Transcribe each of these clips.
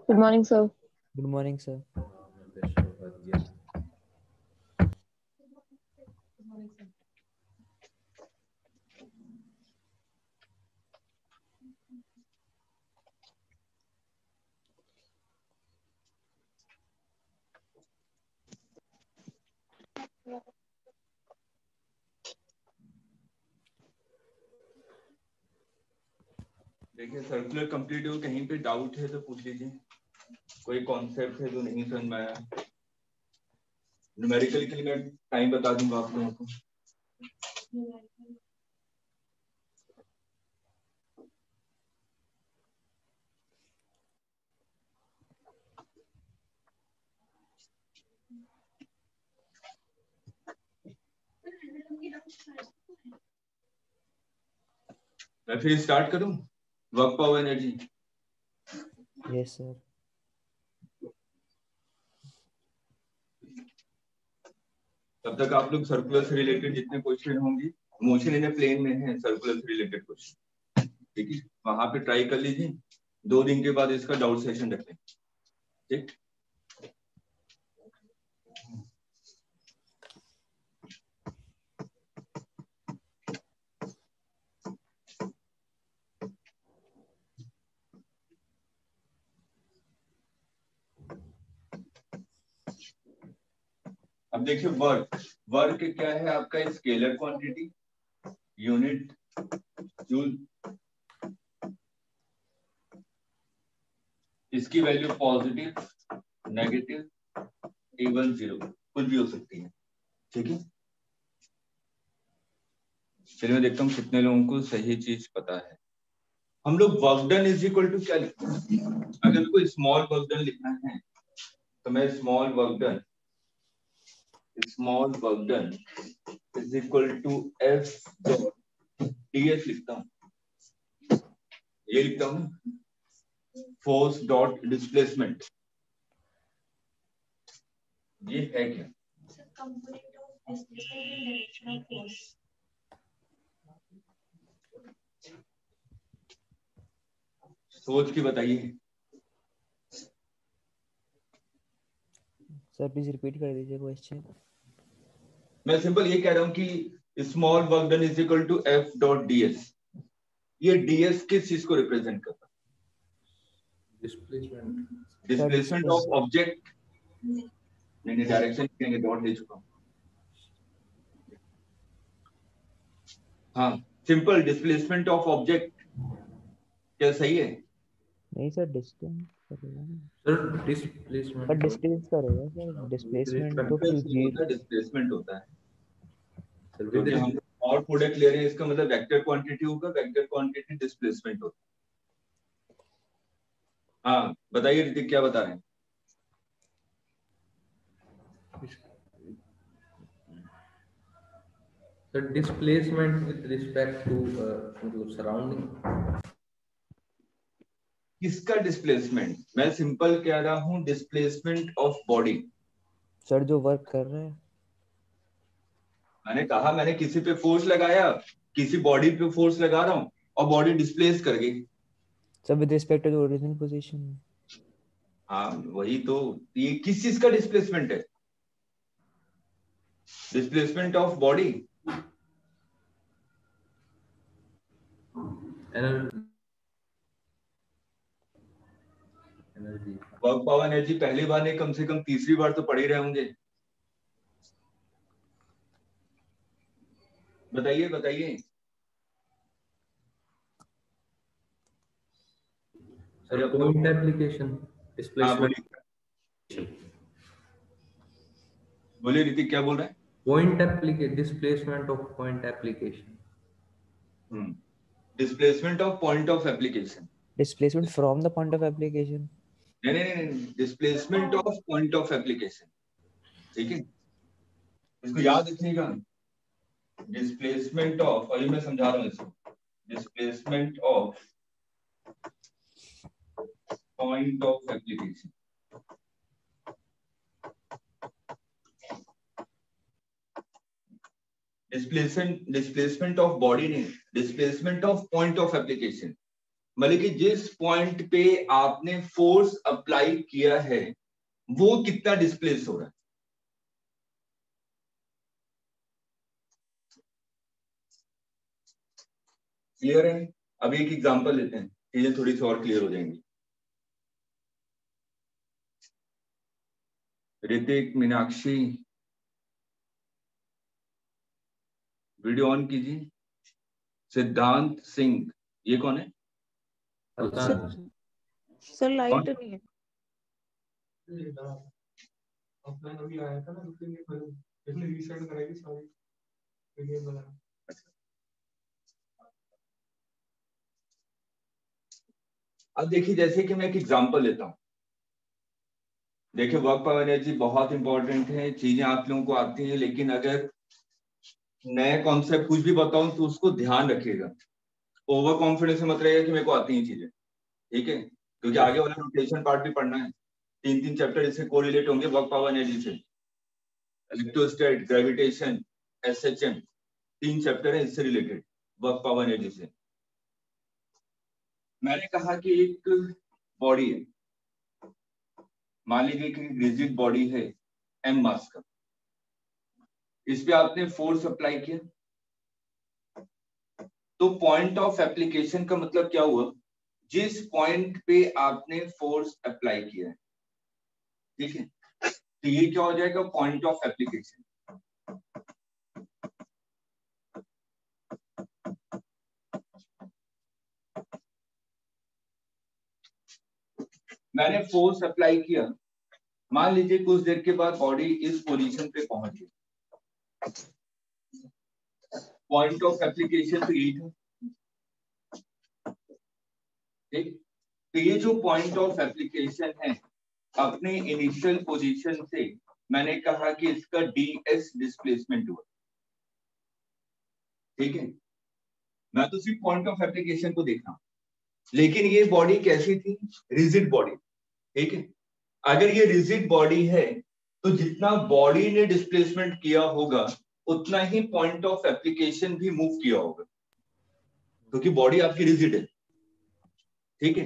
Good morning, sir. Good morning, sir. देखिए circular complete हो, कहीं पे डाउट है तो पूछ लीजिए। कोई कॉन्सेप्ट है जो नहीं समझ में आया, न्यूमेरिकल के लिए मैं टाइम बता दूंगा आप लोगों को। मैं फिर स्टार्ट करूं work power energy. Yes, sir. तब तक आप लोग सर्कुलर से रिलेटेड जितने क्वेश्चन होंगे, मोशन इन ए प्लेन में है सर्कुलर से रिलेटेड क्वेश्चन, ठीक है, वहां पे ट्राई कर लीजिए। 2 दिन के बाद इसका डाउट सेशन रखें, ठीक। अब देखिए वर्क क्या है आपका, स्केलर क्वांटिटी, यूनिट जूल। इसकी वैल्यू पॉजिटिव, नेगेटिव, इवन, 0 कुछ भी हो सकती है, ठीक है। चलिए मैं देखता हूँ कितने लोगों को सही चीज पता है। हम लोग work done is equal to क्या लिखते हैं? अगर कोई स्मॉल वर्क डन लिखना है तो मैं small work done is equal to F dot ds लिखता हूँ, ये लिखता हूँ फोर्स डॉट डिस्प्लेसमेंट। ये है क्या? सोच के बताइए। सर प्लीज रिपीट कर दीजिए क्वेश्चन। मैं सिंपल ये कह रहा हूँ कि small work done is equal to F dot ds। ये ds किस चीज को रिप्रेजेंट करता है? Displacement of object. नहीं डायरेक्शन लिखेंगे, डॉट ले चुका हूँ। हाँ सिंपल डिस्प्लेसमेंट ऑफ ऑब्जेक्ट, क्या सही है? नहीं सर, डिस्टेंस करेगा ना सर, डिस्प्लेसमेंट पर डिस्टेंस करेगा सर, डिस्प्लेसमेंट तो फिर जीरो डिस्प्लेसमेंट होता है। सर क्योंकि हम और थोड़े क्लियर है, इसका मतलब वेक्टर क्वांटिटी होगा, वेक्टर क्वांटिटी डिस्प्लेसमेंट होता है। हाँ बताइए ऋतिक, क्या बता रहे हैं? Sir displacement with respect to मतलब सराउंडिंग। किसका डिस्प्लेसमेंट? मैं सिंपल कह रहा हूँ डिस्प्लेसमेंट ऑफ बॉडी। सर जो वर्क कर रहे हैं। मैंने कहा मैंने किसी पे फोर्स लगाया, किसी बॉडी पे फोर्स लगा रहा हूँ और बॉडी डिस्प्लेस कर गई। Sir with respect to the original position. हाँ वही तो, ये किस चीज का डिस्प्लेसमेंट है? Displacement of body. Energy work power energy पहली बार नहीं, कम से कम तीसरी बार तो पढ़ ही रहे होंगे। बताइए बताइए। Sir point application displacement. बोलिए ऋतिक, क्या बोल रहे हैं? Point application displacement of point application. Displacement of point of application. Displacement from the point of application. नहीं, displacement of point of application, ठीक है। इसको याद रखिएगा, डिस्प्लेसमेंट ऑफ, और ये मैं समझा रहा हूँ इसको, displacement of point of application. Displacement of body नहीं, displacement of point of application. मतलब कि जिस पॉइंट पे आपने फोर्स अप्लाई किया है वो कितना डिस्प्लेस हो रहा है। क्लियर है? अब एक एग्जांपल लेते हैं, चीजें थोड़ी सी और क्लियर हो जाएंगी। ऋतिक, मीनाक्षी, वीडियो ऑन कीजिए। सिद्धांत सिंह, ये कौन है? सर लाइट नहीं है। ऑफलाइन अभी आया था ना, इसलिए रीसेंड कराई सारी वीडियो बना। अब देखिए, जैसे कि मैं एक एग्जांपल लेता हूं। देखिए, वर्क पावर एनर्जी बहुत इंपॉर्टेंट है, चीजें आप लोगों को आती हैं, लेकिन अगर नया कॉन्सेप्ट कुछ भी बताऊं तो उसको ध्यान रखिएगा। ओवर कॉन्फिडेंस मत रहिएगा कि मेरे को आती हैं चीजें, ठीक है? क्योंकि आगे वाला रोटेशन पार्ट भी पढ़ना है। 3 चैप्टर इससे कोरिलेट होंगे वर्क पावर एनर्जी से। इलेक्ट्रोस्टैट, ग्रेविटेशन, एसएचएम, 3 चैप्टर है इससे रिलेटेड वर्क पावर एनर्जी से। मैंने कहा कि एक बॉडी है, मान लीजिए कि रिजिड बॉडी है एम मास का, इस पे आपने फोर्स अप्लाई किया, तो पॉइंट ऑफ एप्लीकेशन का मतलब क्या हुआ? जिस पॉइंट पे आपने फोर्स अप्लाई किया है, ठीक है, तो ये क्या हो जाएगा? Point of application. मैंने फोर्स अप्लाई किया, मान लीजिए कुछ देर के बाद बॉडी इस पोजीशन पे पहुंच गई, पॉइंट ऑफ एप्लीकेशन तो यही था, ठीक? तो ये जो पॉइंट ऑफ एप्लीकेशन है, अपने इनिशियल पोजीशन से मैंने कहा कि इसका ds डिस्प्लेसमेंट हुआ, ठीक है? मैं तो सिर्फ पॉइंट ऑफ एप्लीकेशन को देख रहा हूं, लेकिन ये बॉडी कैसी थी? रिजिड बॉडी, ठीक है? अगर ये रिजिड बॉडी है तो जितना बॉडी ने डिस्प्लेसमेंट किया होगा उतना ही पॉइंट ऑफ एप्लीकेशन भी मूव किया होगा, क्योंकि बॉडी आपकी रिजिड है, ठीक है?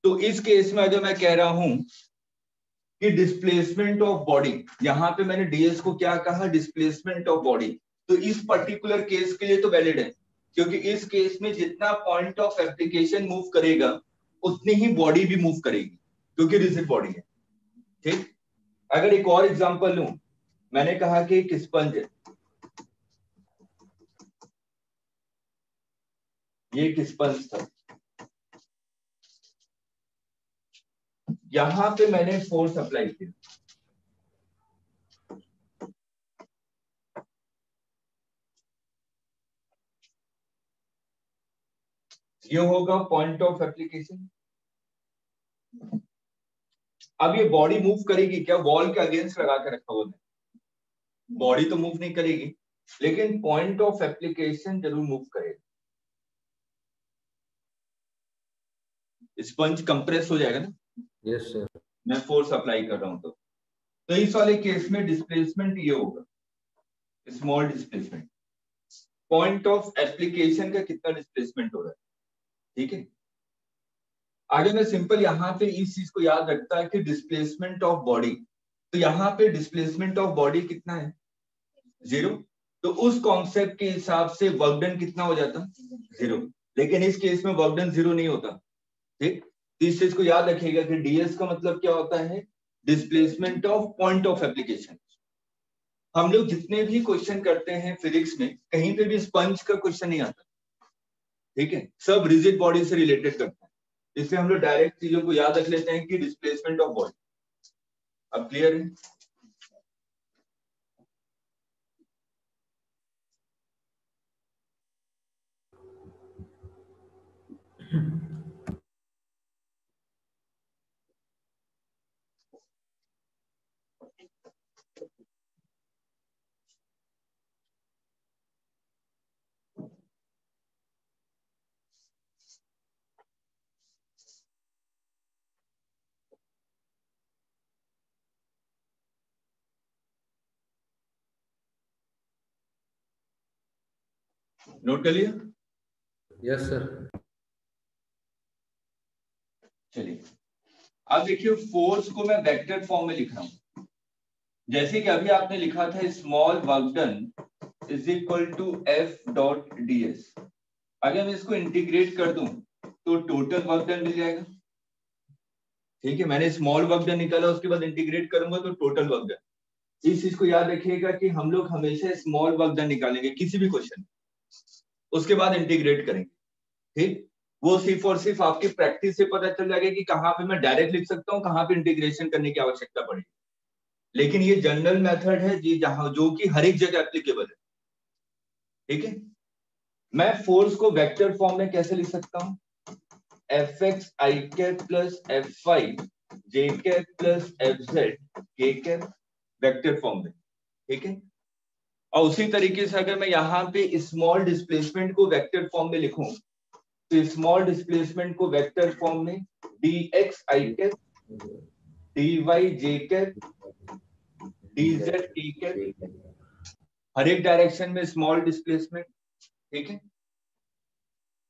तो इस केस में अगर मैं कह रहा हूं कि डिस्प्लेसमेंट ऑफ बॉडी, यहां पे मैंने डीएस को क्या कहा? Displacement of body. तो इस पर्टिकुलर केस के लिए तो वैलिड है, क्योंकि इस केस में जितना पॉइंट ऑफ एप्लीकेशन मूव करेगा उतनी ही बॉडी भी मूव करेगी, क्योंकि रिजिड बॉडी है, ठीक? अगर एक और एग्जांपल लूं, मैंने कहा कि एक स्पंज है, ये एक स्पंज था, यहां पे मैंने फोर्स अप्लाई किया, ये होगा पॉइंट ऑफ एप्लीकेशन। अब ये बॉडी मूव करेगी क्या? वॉल के अगेंस्ट लगा के रखा हुआ है, बॉडी तो मूव नहीं करेगी, लेकिन पॉइंट ऑफ एप्लीकेशन जरूर मूव करेगा। स्पंज कंप्रेस हो जाएगा ना? Yes sir. मैं फोर्स अप्लाई कर रहा हूं तो इस वाले केस में डिस्प्लेसमेंट ये होगा, small displacement. Point of application का कितना डिस्प्लेसमेंट हो रहा है, ठीक है? आगे मैं सिंपल यहां पे इस चीज को याद रखता है कि डिस्प्लेसमेंट ऑफ बॉडी, तो यहाँ पे डिस्प्लेसमेंट ऑफ बॉडी कितना है? 0। तो उस कॉन्सेप्ट के हिसाब से वर्क डन कितना हो जाता? 0। लेकिन इस केस में वर्क डन 0 नहीं होता, ठीक? तो इस चीज को याद रखिएगा कि डीएस का मतलब क्या होता है? Displacement of point of application. हम लोग जितने भी क्वेश्चन करते हैं फिजिक्स में, कहीं पे भी स्पंज का क्वेश्चन नहीं आता, ठीक है? सब रिजिड बॉडी से रिलेटेड करते हैं, इसलिए हम लोग डायरेक्ट चीजों को याद रख लेते हैं कि डिस्प्लेसमेंट ऑफ बॉडी। अब क्लियर है? नोट कर लिया? Yes sir. चलिए अब देखिए फोर्स को मैं वेक्टर फॉर्म में लिख रहा हूं, जैसे कि अभी आपने लिखा था small work done is equal to F dot D S. अगर मैं इसको इंटीग्रेट कर दूं तो टोटल वर्क डन मिल जाएगा। ठीक है, मैंने स्मॉल वर्क डन निकाला, उसके बाद इंटीग्रेट करूंगा तो टोटल वर्क डन। इस चीज को याद रखिएगा कि हम लोग हमेशा स्मॉल वर्क डन निकालेंगे किसी भी क्वेश्चन, उसके बाद इंटीग्रेट करेंगे। ठीक, वो सिर्फ और सिर्फ आपकी प्रैक्टिस से पता चल जाएगा कि कहाँ पे मैं डायरेक्ट लिख सकता हूँ, कहाँ पे इंटीग्रेशन करने की आवश्यकता पड़ेगी। लेकिन ये जनरल मेथड है जी, जहां जो कि हर एक जगह एप्लीकेबल है। ठीक है, मैं फोर्स को वेक्टर फॉर्म में कैसे लिख सकता हूं? F x I cap plus F Y J cap plus F Z के कैप, वेक्टर फॉर्म में। ठीक है, और उसी तरीके से अगर मैं यहाँ पे स्मॉल डिस्प्लेसमेंट को वेक्टर फॉर्म में लिखूं तो स्मॉल डिस्प्लेसमेंट को वेक्टर फॉर्म में D X I cap D Y J cap D Z T cap, हर एक डायरेक्शन में स्मॉल डिस्प्लेसमेंट। ठीक है,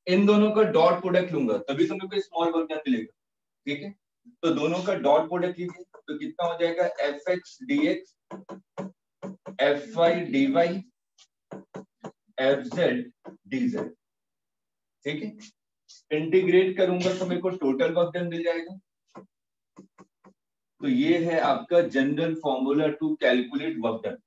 इन दोनों का डॉट प्रोडक्ट लूंगा तभी तो मेरे को स्मॉल वर्क डन मिलेगा। ठीक है, तो दोनों का डॉट प्रोडक्ट लीजिए तो कितना हो जाएगा? F X D X F Y D Y F Z D Z. ठीक है, इंटीग्रेट करूंगा तो मेरे को टोटल वर्क डन मिल जाएगा। तो ये है आपका general formula to calculate work done.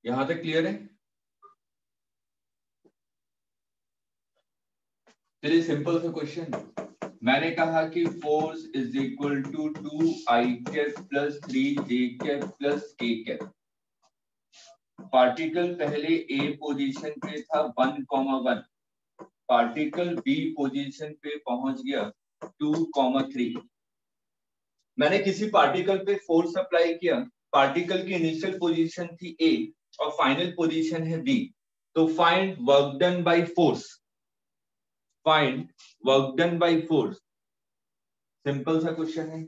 यहां तक क्लियर है? चलिए सिंपल सा क्वेश्चन, मैंने कहा कि force is equal to 2i cap plus 3j cap plus k cap. Particle पहले ए पोजीशन पे था 1,1, पार्टिकल बी पोजीशन पे पहुंच गया 2,3। मैंने किसी पार्टिकल पे फोर्स अप्लाई किया, पार्टिकल की इनिशियल पोजीशन थी ए और फाइनल पोजीशन है बी, तो find work done by force, find work done by force. Simple सा क्वेश्चन है।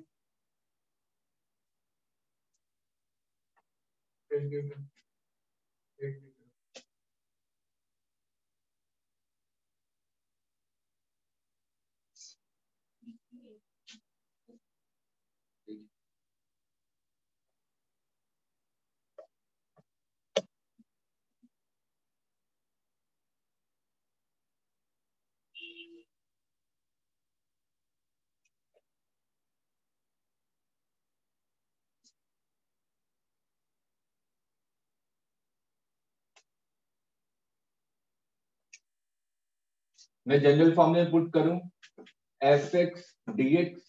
मैं जनरल फॉर्म में पुट करूं F X D X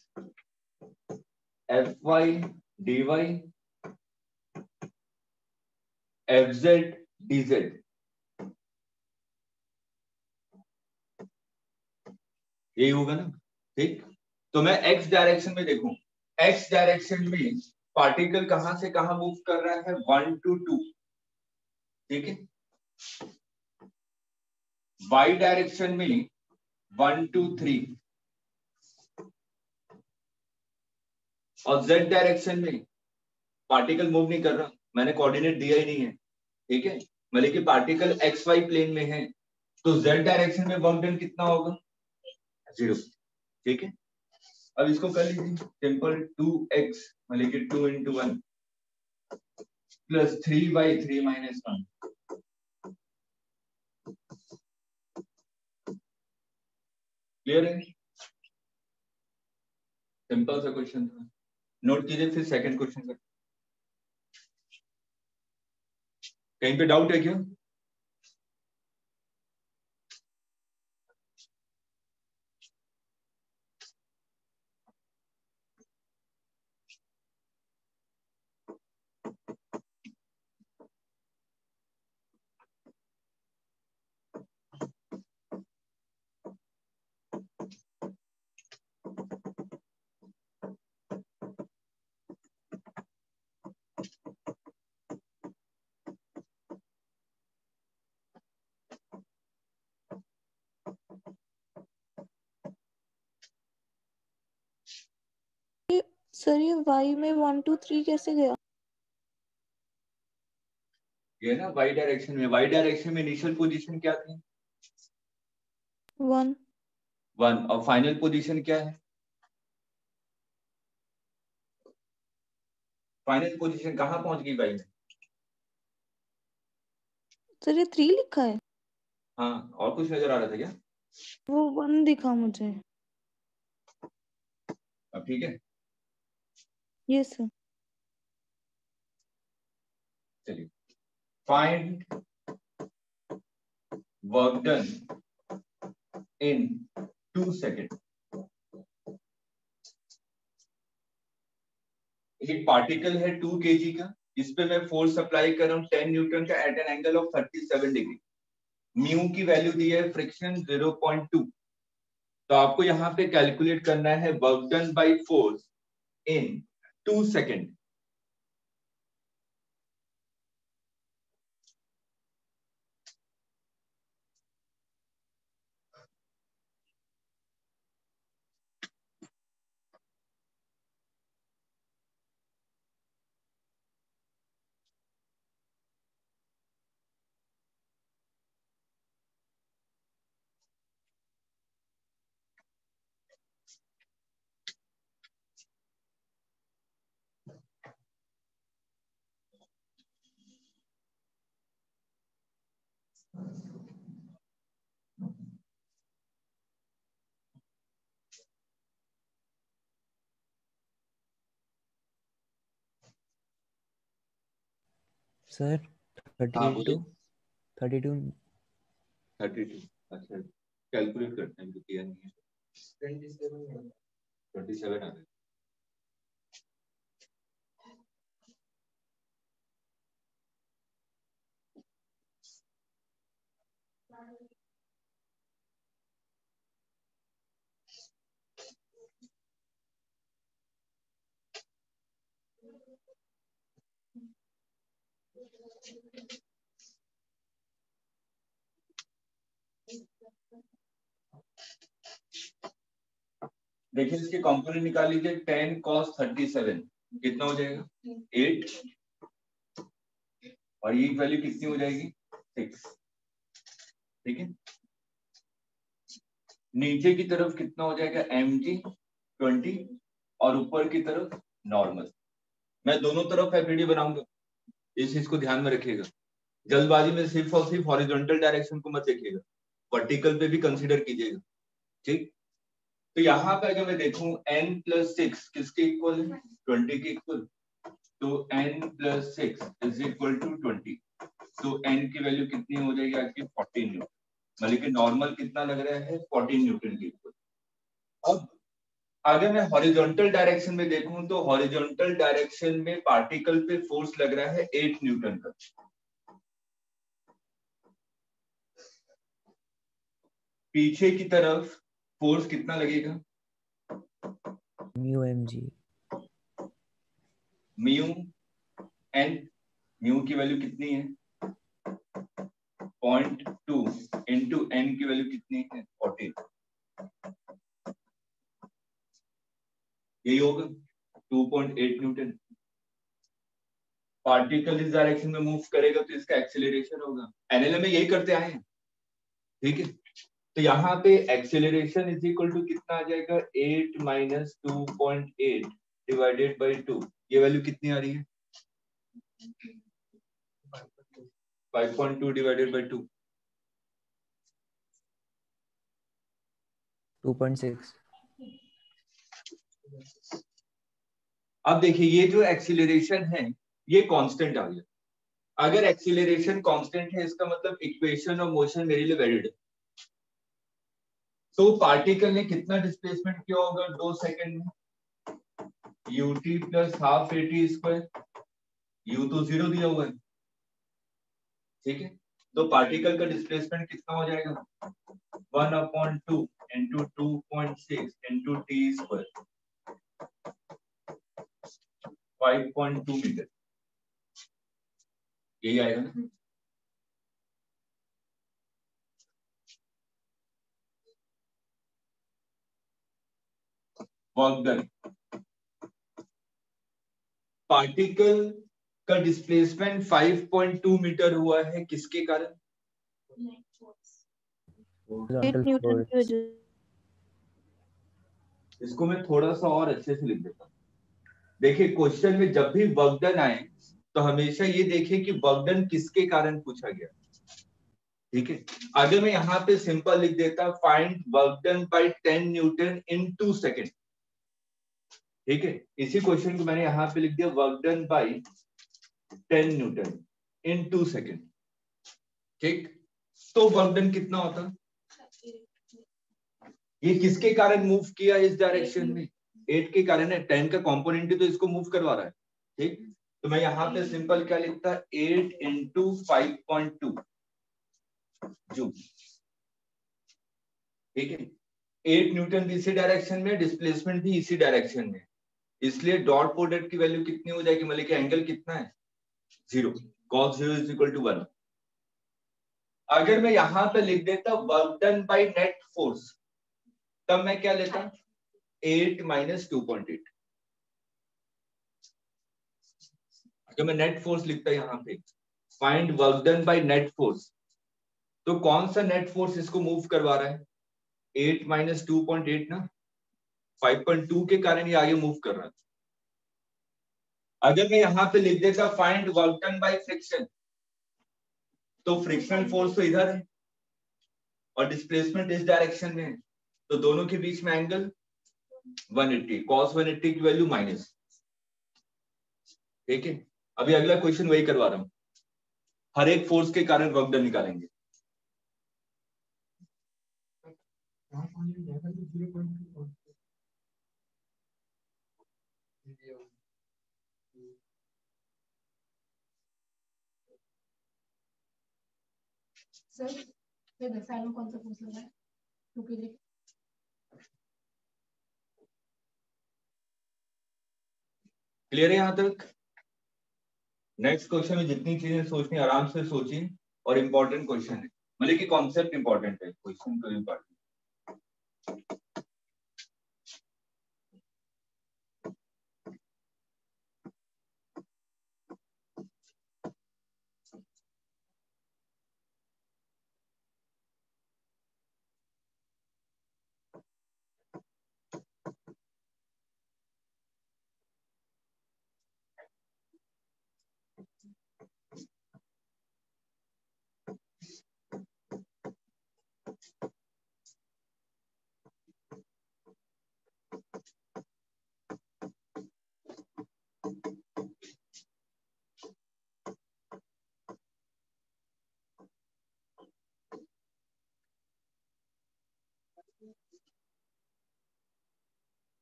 F Y D Y F Z D Z, यही होगा ना? ठीक, तो मैं एक्स डायरेक्शन में देखूं, एक्स डायरेक्शन में पार्टिकल कहां से कहां मूव कर रहा है? 1 to 2। ठीक है, वाई डायरेक्शन में 1 to 3 और जेड डायरेक्शन में पार्टिकल मूव नहीं कर रहा, मैंने कोऑर्डिनेट दिया ही नहीं है। ठीक है, मतलब कि पार्टिकल एक्स वाई प्लेन में है, तो जेड डायरेक्शन में वर्क डन कितना होगा? 0। ठीक है, अब इसको कर लीजिए सिंपल, 2x मतलब कि 2 into 1 प्लस 3/3 minus 1। क्लियर है? सिंपल सा क्वेश्चन था, नोट कीजिए फिर सेकंड क्वेश्चन का। कहीं पे डाउट है क्या? सर ये y में 1 2 3 कैसे गया? ये ना y डायरेक्शन में इनिशियल पोजीशन क्या थी? 1 1। और फाइनल पोजीशन क्या है? फाइनल पोजीशन कहाँ पहुंच गई y में? सर ये 3 लिखा है, हाँ, और कुछ नजर आ रहा था क्या? वो 1 दिखा मुझे। अब ठीक है, यस सर। चलिए। Find work done in 2 second. एक पार्टिकल है 2 kg का, इस पे मैं फोर्स अप्लाई कर रहा हूँ 10 न्यूटन का at an angle of 37 degree. Mu की वैल्यू दी है फ्रिक्शन 0.2। तो आपको यहाँ पे कैलकुलेट करना है work done by force in 2 second. Sir हाँ 32 बोलिए। 32 32। अच्छा, कैलकुलेट करते हैं, किया नहीं है। 27 आ गया। देखिए इसके कंपोनेंट निकाल लीजिए। 10 cos 37 कितना हो जाएगा? 8। और ये वैल्यू कितनी हो जाएगी? 6। ठीक है। नीचे की तरफ कितना हो जाएगा? mg 20। और ऊपर की तरफ नॉर्मल। मैं दोनों तरफ एफईडी बनाऊंगा, इस चीज को ध्यान में रखिएगा। जल्दबाजी में सिर्फ और सिर्फ हॉरिजॉन्टल डायरेक्शन को मत देखिएगा, वर्टिकल पे भी कंसीडर कीजिएगा। ठीक। तो यहाँ पे अगर मैं देखूं n + 6 किसके इक्वल है? 20 के इक्वल। तो n + 6 = 20। तो n की वैल्यू कितनी हो जाएगी आपकी? 14 न्यूटन। मतलब कि नॉर्मल कितना लग रहा है? 14 न्यूटन के इक्वल। अब अगर मैं हॉरिजॉन्टल डायरेक्शन में देखूं तो हॉरिजॉन्टल डायरेक्शन में पार्टिकल पे फोर्स लग रहा है 8 न्यूटन का। पीछे की तरफ फोर्स कितना लगेगा? Mu mg mu N. Mu की वैल्यू कितनी है? 0.2 इंटू एन की वैल्यू कितनी है? 14। यही होगा 2.8 न्यूटन। पार्टिकल इस डायरेक्शन में मूव करेगा तो इसका एक्सेलरेशन होगा। एनएलएम में यही करते आए हैं। ठीक है। तो यहाँ पे एक्सेलरेशन इज इक्वल टू कितना आ जाएगा? 8 - 2.8 डिवाइडेड बाई 2। ये वैल्यू कितनी आ रही है? 5.2 डिवाइडेड बाई 2। 2.6 अब देखिए ये जो एक्सीलरेशन है ये कांस्टेंट आ गया। अगर एक्सीलरेशन कांस्टेंट है इसका मतलब इक्वेशन ऑफ मोशन मेरे लिए वैलिड है। तो पार्टिकल ने कितना डिस्प्लेसमेंट किया होगा 2 सेकंड में? ut + ½ at²। u तो 0 दिया हुआ है। ठीक है। तो पार्टिकल का डिस्प्लेसमेंट कितना हो जाएगा? 1/2 × 2.6 × t²। 5.2 मीटर। यही आएगा ना? वर्क डन पार्टिकल का डिस्प्लेसमेंट 5.2 मीटर हुआ है, किसके कारण? 8 न्यूटन की वजह। इसको मैं थोड़ा सा और अच्छे से लिख देता हूँ। देखिए, क्वेश्चन में जब भी वर्क डन आए तो हमेशा ये देखिए कि वर्क डन किसके कारण पूछा गया। ठीक है, अगर मैं यहाँ पे सिंपल लिख देता find work done bye 10 Newton इन 2 सेकेंड। ठीक है, इसी क्वेश्चन को मैंने यहाँ पे लिख दिया वर्क डन बाय 10 न्यूटन इन 2 सेकेंड। ठीक, तो वर्क डन कितना होता? ये किसके कारण मूव किया इस डायरेक्शन में? 8 के कारण है। 10 का कंपोनेंट ही तो इसको मूव करवा रहा है। ठीक, तो मैं यहाँ पे सिंपल क्या लिखता, 8 इंटू 5.2 जूल। ठीक है, 8 न्यूटन भी इसी डायरेक्शन में, डिस्प्लेसमेंट भी इसी डायरेक्शन में, इसलिए डॉट प्रोडक्ट की वैल्यू कितनी हो जाएगी? मतलब कि एंगल कितना है? 0। cos 0 is equal to 1। अगर मैं यहां पे लिख देता work done by net force, तब मैं क्या लेता? 8 माइनस 2.8। अगर मैं नेट फोर्स लिखता यहां पे find work done by net force, तो कौन सा नेट फोर्स इसको मूव करवा रहा है? 8 माइनस 2.8 ना, 5.2 के कारण ये आगे मूव कर रहा है। अगर मैं यहां पे लिख देता find work done by friction, तो फ्रिक्शनल फोर्स तो इधर है और डिस्प्लेसमेंट इस डायरेक्शन में है, तो दोनों के बीच में एंगल 180, cos 180 की वैल्यू माइनस। ठीक है, अभी अगला क्वेश्चन वही करवा रहा हूं, हर एक फोर्स के कारण वर्क डन निकालेंगे। सर फिर साइड में कौन सा फोर्स लगा है? क्योंकि क्लियर है यहां तक? नेक्स्ट क्वेश्चन में जितनी चीजें सोचनी आराम से सोचिए, और इंपॉर्टेंट क्वेश्चन है, मतलब कि कॉन्सेप्ट इंपॉर्टेंट है, क्वेश्चन तो इंपॉर्टेंट।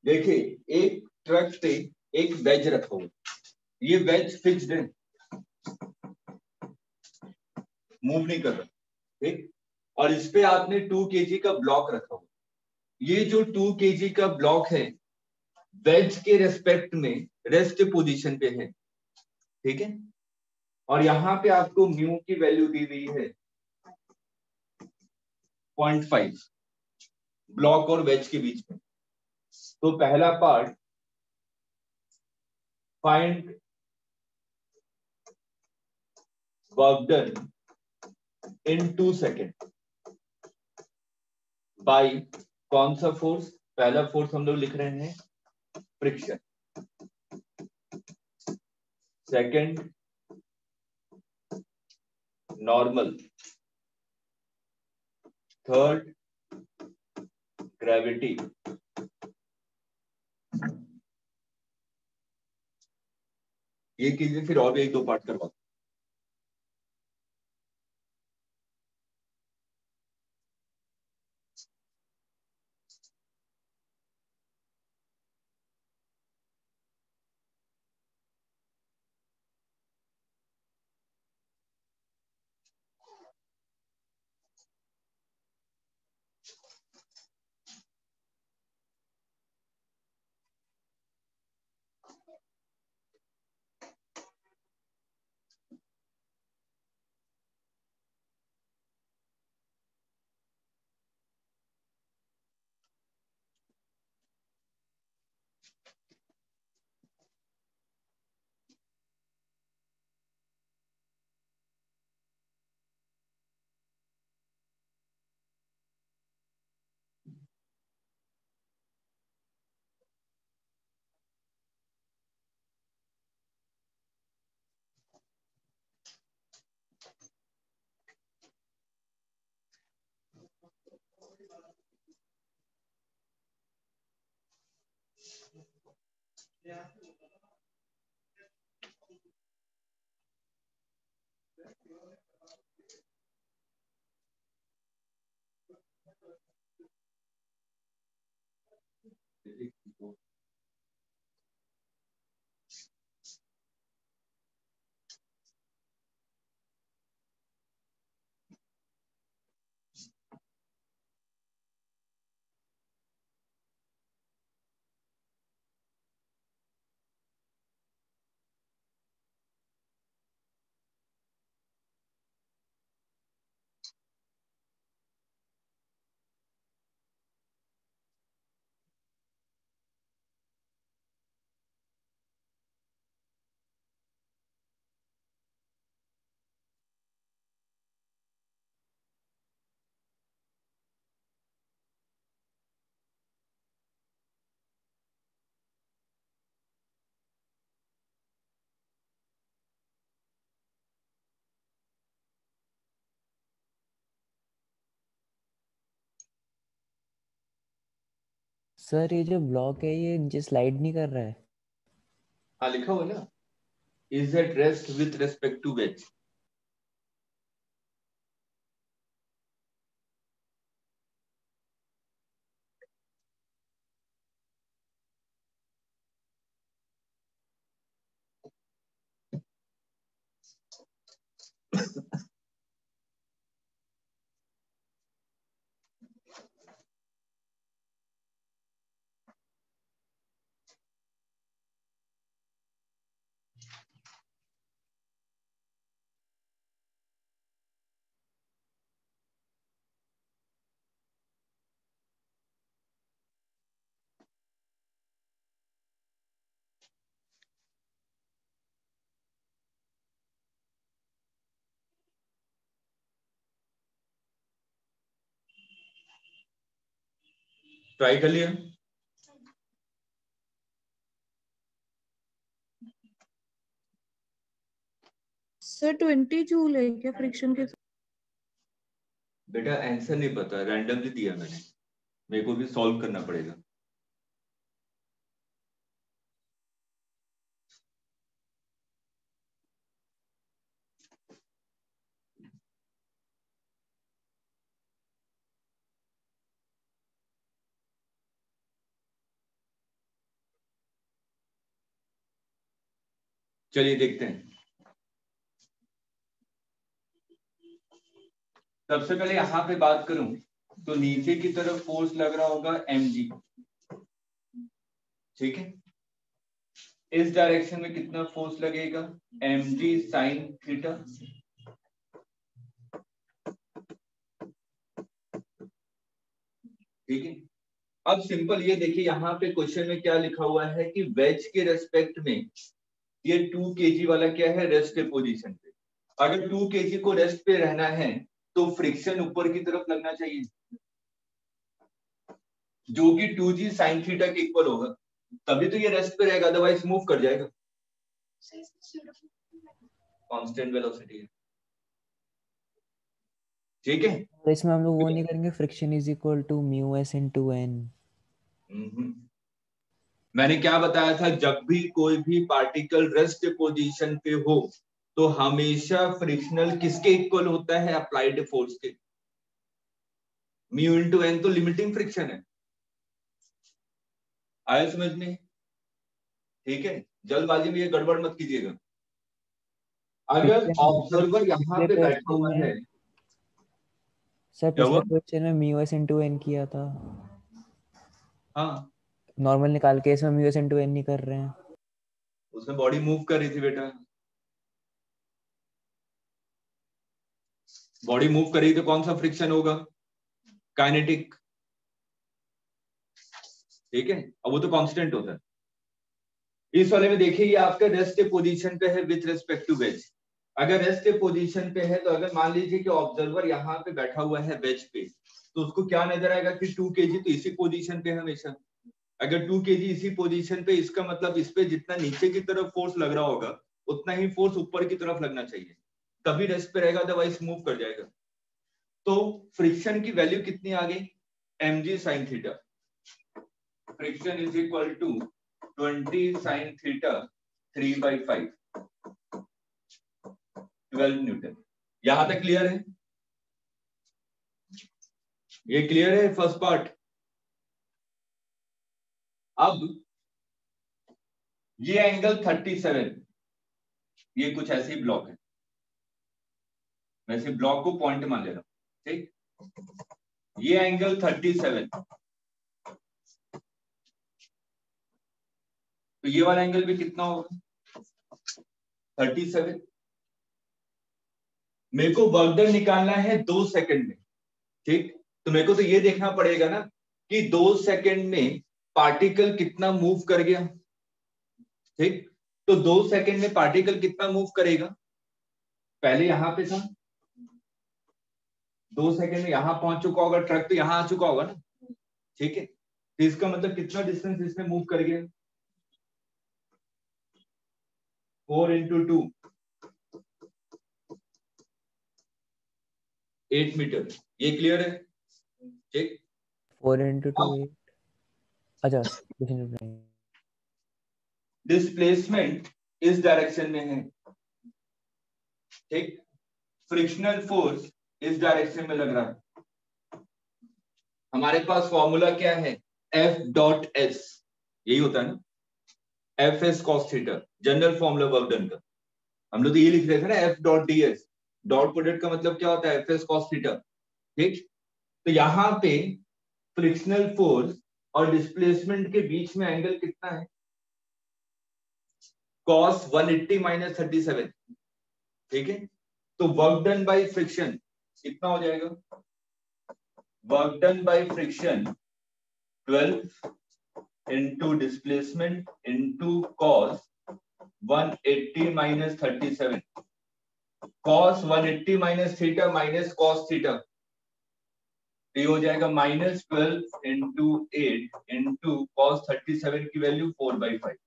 देखिए, एक ट्रक पे एक वेज रखा हुआ, ये वेज फिक्स्ड है, मूव नहीं कर रहा। ठीक, और इस पे आपने 2 kg का ब्लॉक रखा हुआ, ये जो 2 kg का ब्लॉक है वेज के रेस्पेक्ट में रेस्ट पोजीशन पे है। ठीक है, और यहां पे आपको म्यू की वैल्यू दी हुई है 0.5 ब्लॉक और वेज के बीच में। तो पहला part, find work done in 2 second by कौन सा फोर्स? पहला फोर्स हम लोग लिख रहे हैं friction, second normal, third gravity. ये कीजिए, फिर और भी 1-2 पार्ट करवा। सर ये जो ब्लॉक है ये नीचे स्लाइड नहीं कर रहा है। हाँ लिखा हुआ है ना, is at rest with respect to wedge. Try कर लिया? सर 20 जूल है क्या फ्रिक्शन के? बेटा आंसर नहीं पता, रैंडमली दिया मैंने, मेरे को भी सॉल्व करना पड़ेगा। चलिए देखते हैं। सबसे पहले यहां पे बात करूं तो नीचे की तरफ फोर्स लग रहा होगा mg, ठीक है। इस डायरेक्शन में कितना फोर्स लगेगा? mg sin theta. ठीक है। अब सिंपल ये देखिए, यहाँ पे क्वेश्चन में क्या लिखा हुआ है कि वेज के रेस्पेक्ट में ये 2 kg वाला क्या है, रेस्ट के पोजीशन पे। अगर 2 kg को रेस्ट पे रहना है तो फ्रिक्शन ऊपर की तरफ लगना चाहिए, जो कि 2g sin थीटा के इक्वल होगा, तभी तो ये रेस्ट पे रहेगा, अदरवाइज मूव कर जाएगा। कांस्टेंट वेलोसिटी है, ठीक है। और इसमें हम लोग वो नहीं करेंगे, friction is equal to mu S into N. मैंने क्या बताया था, जब भी कोई भी पार्टिकल रेस्ट पोजीशन पे हो तो हमेशा फ्रिक्शनल किसके इक्वल होता है? अप्लाइड फोर्स के। म्यू इनटू एन तो लिमिटिंग फ्रिक्शन है, आया समझ में? ठीक है, जल्दबाजी में ये गड़बड़ मत कीजिएगा। अगर ऑब्जर्वर यहाँ पे बैठा हुआ है, सर क्या पिछले हुआ? क्वेश्चन में म्यू एस इनटू एन किया था, हाँ नॉर्मल निकाल के, इसमें म्यू एस इनटू एन नहीं कर रहे हैं। उसमें बॉडी मूव कर रही थी बेटा, बॉडी मूव कर रही तो कौन सा फ्रिक्शन होगा? काइनेटिक, ठीक है। अब वो तो कांस्टेंट होता है। इस वाले में देखिए, ये आपका रेस्ट पोजीशन पे है विथ रिस्पेक्ट टू वेज। अगर रेस्ट पोजीशन पे है तो अगर मान लीजिए कि ऑब्जर्वर यहाँ पे बैठा हुआ है वेज पे, तो उसको क्या नजर आएगा कि 2 kg तो इसी पोजीशन पे है हमेशा। अगर 2 kg इसी पोजीशन पे, इसका मतलब इस पे जितना नीचे की तरफ फोर्स लग रहा होगा उतना ही फोर्स ऊपर की तरफ लगना चाहिए, तभी रेस्ट पे रहेगा, अदरवाइज मूव कर जाएगा। तो फ्रिक्शन की वैल्यू कितनी आ गई? mg sin theta. Friction is equal to 20 sin theta 3/5 12 newton. यहां तक क्लियर है? ये क्लियर है फर्स्ट पार्ट। अब ये एंगल 37, ये कुछ ऐसी ब्लॉक है, वैसे ब्लॉक को पॉइंट मान ले रहा हूं, ठीक। ये एंगल 37, तो ये वाला एंगल भी कितना होगा? 37। मेरे को वर्क डन निकालना है 2 सेकंड में, ठीक। तो मेरे को तो ये देखना पड़ेगा ना कि 2 सेकंड में पार्टिकल कितना मूव कर गया, ठीक। तो 2 सेकंड में पार्टिकल कितना मूव करेगा? पहले यहां पे था, 2 सेकंड में यहां पहुंच चुका होगा, ट्रक तो यहां आ चुका होगा ना, ठीक है। तो इसका मतलब कितना डिस्टेंस इसमें मूव कर गया? 4 × 2 8 मीटर। ये क्लियर है, ठीक। 4 into 2 8. अच्छा डिस्प्लेसमेंट इस डायरेक्शन में है, ठीक। फ्रिक्शनल फोर्स इस डायरेक्शन में लग रहा है। हमारे पास फॉर्मूला क्या है? F.S, यही होता है ना, Fs cos theta, general formula work done का। हम लोग तो ये लिख रहे थे ना, F.ds, डॉट प्रोडक्ट का मतलब क्या होता है? Fs cos थीटा, ठीक। तो यहां पे फ्रिक्शनल फोर्स और डिस्प्लेसमेंट के बीच में एंगल कितना है? cos 180 - 37, ठीक है। तो वर्क डन बाय फ्रिक्शन कितना हो जाएगा? Work done by friction 12 into displacement into cos 180 - 37, cos 180 minus theta minus cos theta, तो ये हो जाएगा -12 into 8 into cos 37 की वैल्यू 4/5।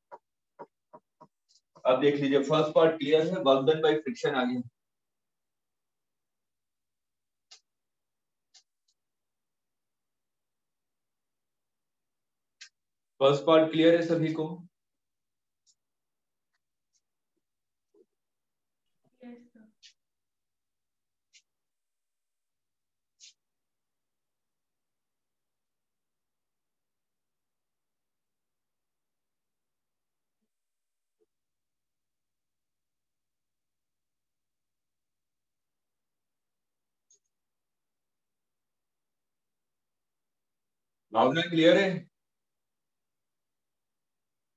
अब देख लीजिए, फर्स्ट पार्ट क्लियर है, वर्क डन बाय फ्रिक्शन आ गया। फर्स्ट पार्ट क्लियर है सभी को? Yes, sir. भावना क्लियर है?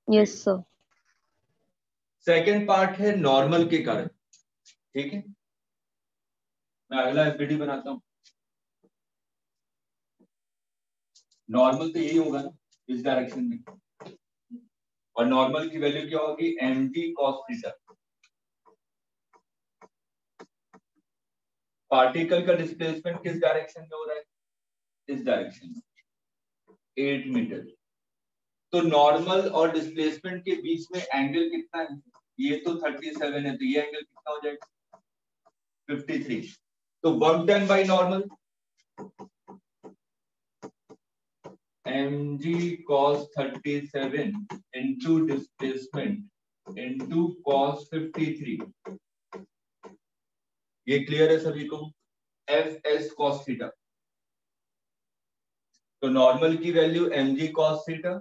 Yes sir. सेकंड पार्ट है नॉर्मल के कारण, ठीक है। मैं अगला एफबीडी बनाता हूं। नॉर्मल तो यही होगा ना, इस डायरेक्शन में, और नॉर्मल की वैल्यू क्या होगी? mg cos theta. पार्टिकल का डिस्प्लेसमेंट किस डायरेक्शन में हो रहा है? इस डायरेक्शन में, 8 मीटर। तो नॉर्मल और डिस्प्लेसमेंट के बीच में एंगल कितना है? ये तो 37 है, तो ये एंगल कितना हो जाएगा? 53। तो work done by normal mg cos 37 into displacement into cos 53, ये क्लियर है सभी को? Fs cos theta. तो नॉर्मल की value mg cos theta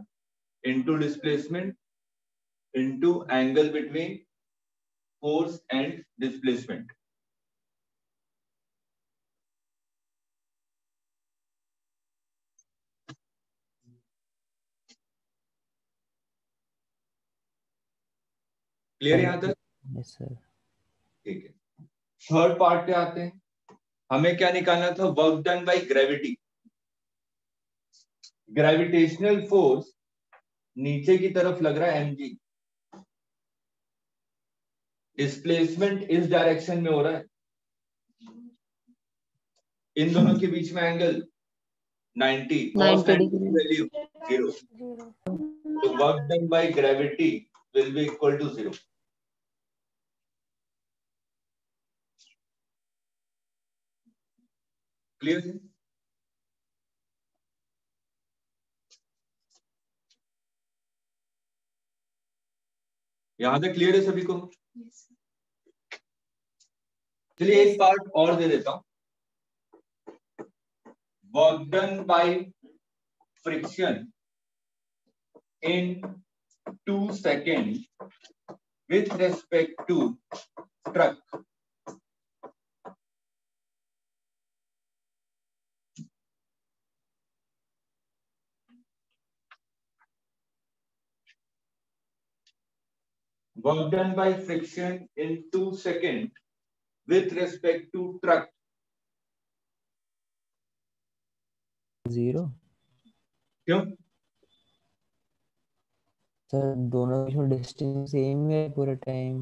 into displacement into angle between force and displacement। Clear यहां तक? yes sir. ठीक है। थर्ड पार्ट पे आते हैं। हमें क्या निकालना था? Work done by gravity. Gravitational force नीचे की तरफ लग रहा है mg, डिस्प्लेसमेंट इस डायरेक्शन में हो रहा है, इन दोनों के बीच में एंगल 90, cos 90 की वैल्यू 0, तो work done by gravity will be equal to 0। Clear है? यहां तक क्लियर है सभी को? Yes. चलिए एक पार्ट और दे देता हूं। Work done by friction in 2 seconds with respect to truck. Work done by friction in 2 seconds with respect to truck. 0 क्यों? सर दोनों की डिस्टेंस सेम है पूरा टाइम।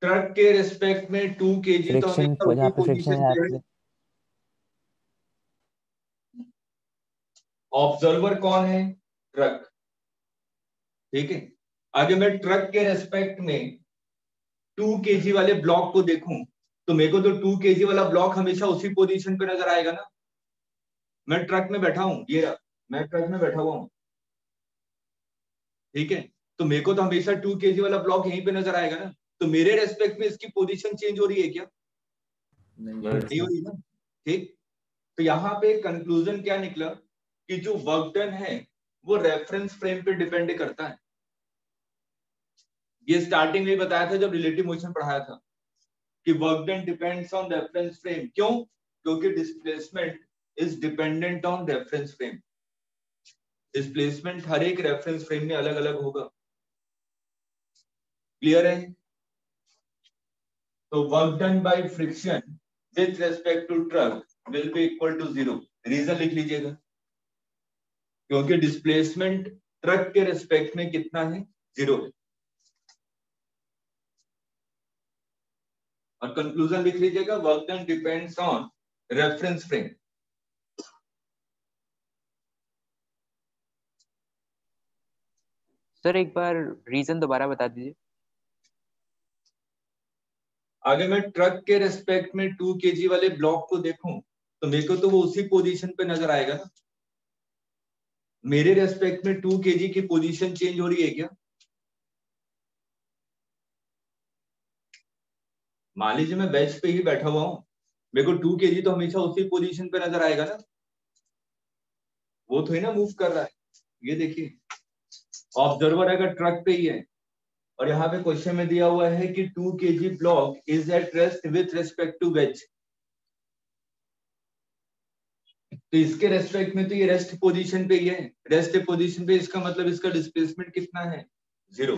ट्रक के रिस्पेक्ट में 2 kg तो फ्रिक्शन हमेशा जहाँ उसी पे फ्रिक्शन पोजीशन पे है। है ऑब्जर्वर कौन है? ट्रक। ठीक है, आगे मैं ट्रक के रेस्पेक्ट में 2 kg वाले ब्लॉक को देखूं तो मेरे को तो 2 kg वाला ब्लॉक हमेशा उसी पोजीशन पे नजर आएगा ना। मैं ट्रक में बैठा हूं, ये रहा, मैं ट्रक में बैठा हुआ हूं, ठीक है, तो मेरे को तो हमेशा 2 kg वाला ब्लॉक यहीं पे नजर आएगा ना। तो मेरे रेस्पेक्ट में इसकी पोजीशन चेंज हो रही है क्या? नहीं हो रही ना। ठीक, तो यहाँ पे कंक्लूजन क्या निकला कि जो वर्क डन है वो रेफरेंस फ्रेम पे डिपेंड करता है। ये स्टार्टिंग में बताया था जब रिलेटिव मोशन पढ़ाया था कि work done depends on reference frame. क्यों? क्योंकि displacement is dependent on reference frame. Displacement हर एक रेफरेंस फ्रेम में अलग अलग होगा। क्लियर है? तो work done by friction with respect to truck will be equal to 0। Reason लिख लीजिएगा, क्योंकि डिस्प्लेसमेंट ट्रक के रेस्पेक्ट में कितना है? 0 है। और कंक्लूजन लिख लीजिएगा, work done depends on reference frame. Sir एक बार रीजन दोबारा बता दीजिए। आगे मैं ट्रक के रेस्पेक्ट में 2 kg वाले ब्लॉक को देखूं तो मेरे को तो वो उसी पोजीशन पे नजर आएगा ना। मेरे रेस्पेक्ट में 2 kg की पोजीशन चेंज हो रही है क्या? मान लीजिए मैं बेंच पे ही बैठा हुआ हूं, मेरे को 2 kg तो हमेशा उसी पोजीशन पे नजर आएगा ना। वो थोड़ी ना मूव कर रहा है। ये देखिए, ऑब्जर्वर अगर ट्रक पे ही है और यहाँ पे क्वेश्चन में दिया हुआ है कि 2 kg block is at rest with respect to wedge, तो इसके रेस्पेक्ट में तो ये रेस्ट पोजीशन पे ही है। रेस्ट पोजीशन पे इसका मतलब इसका डिस्प्लेसमेंट कितना है? 0।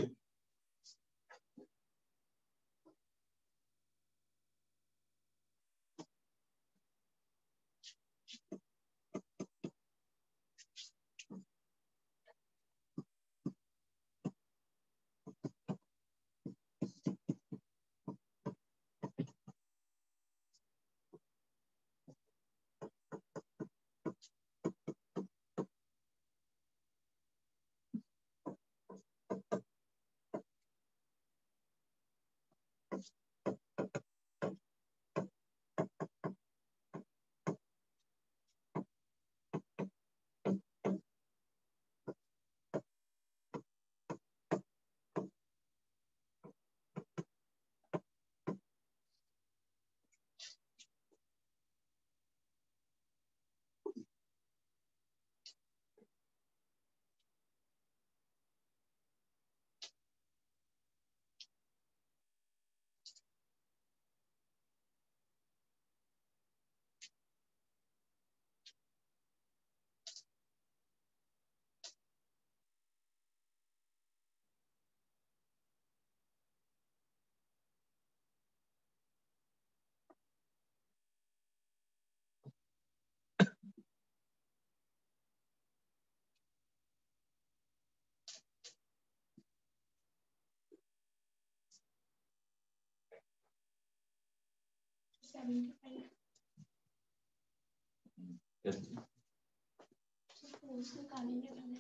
Suppose निकालेंगे मैंने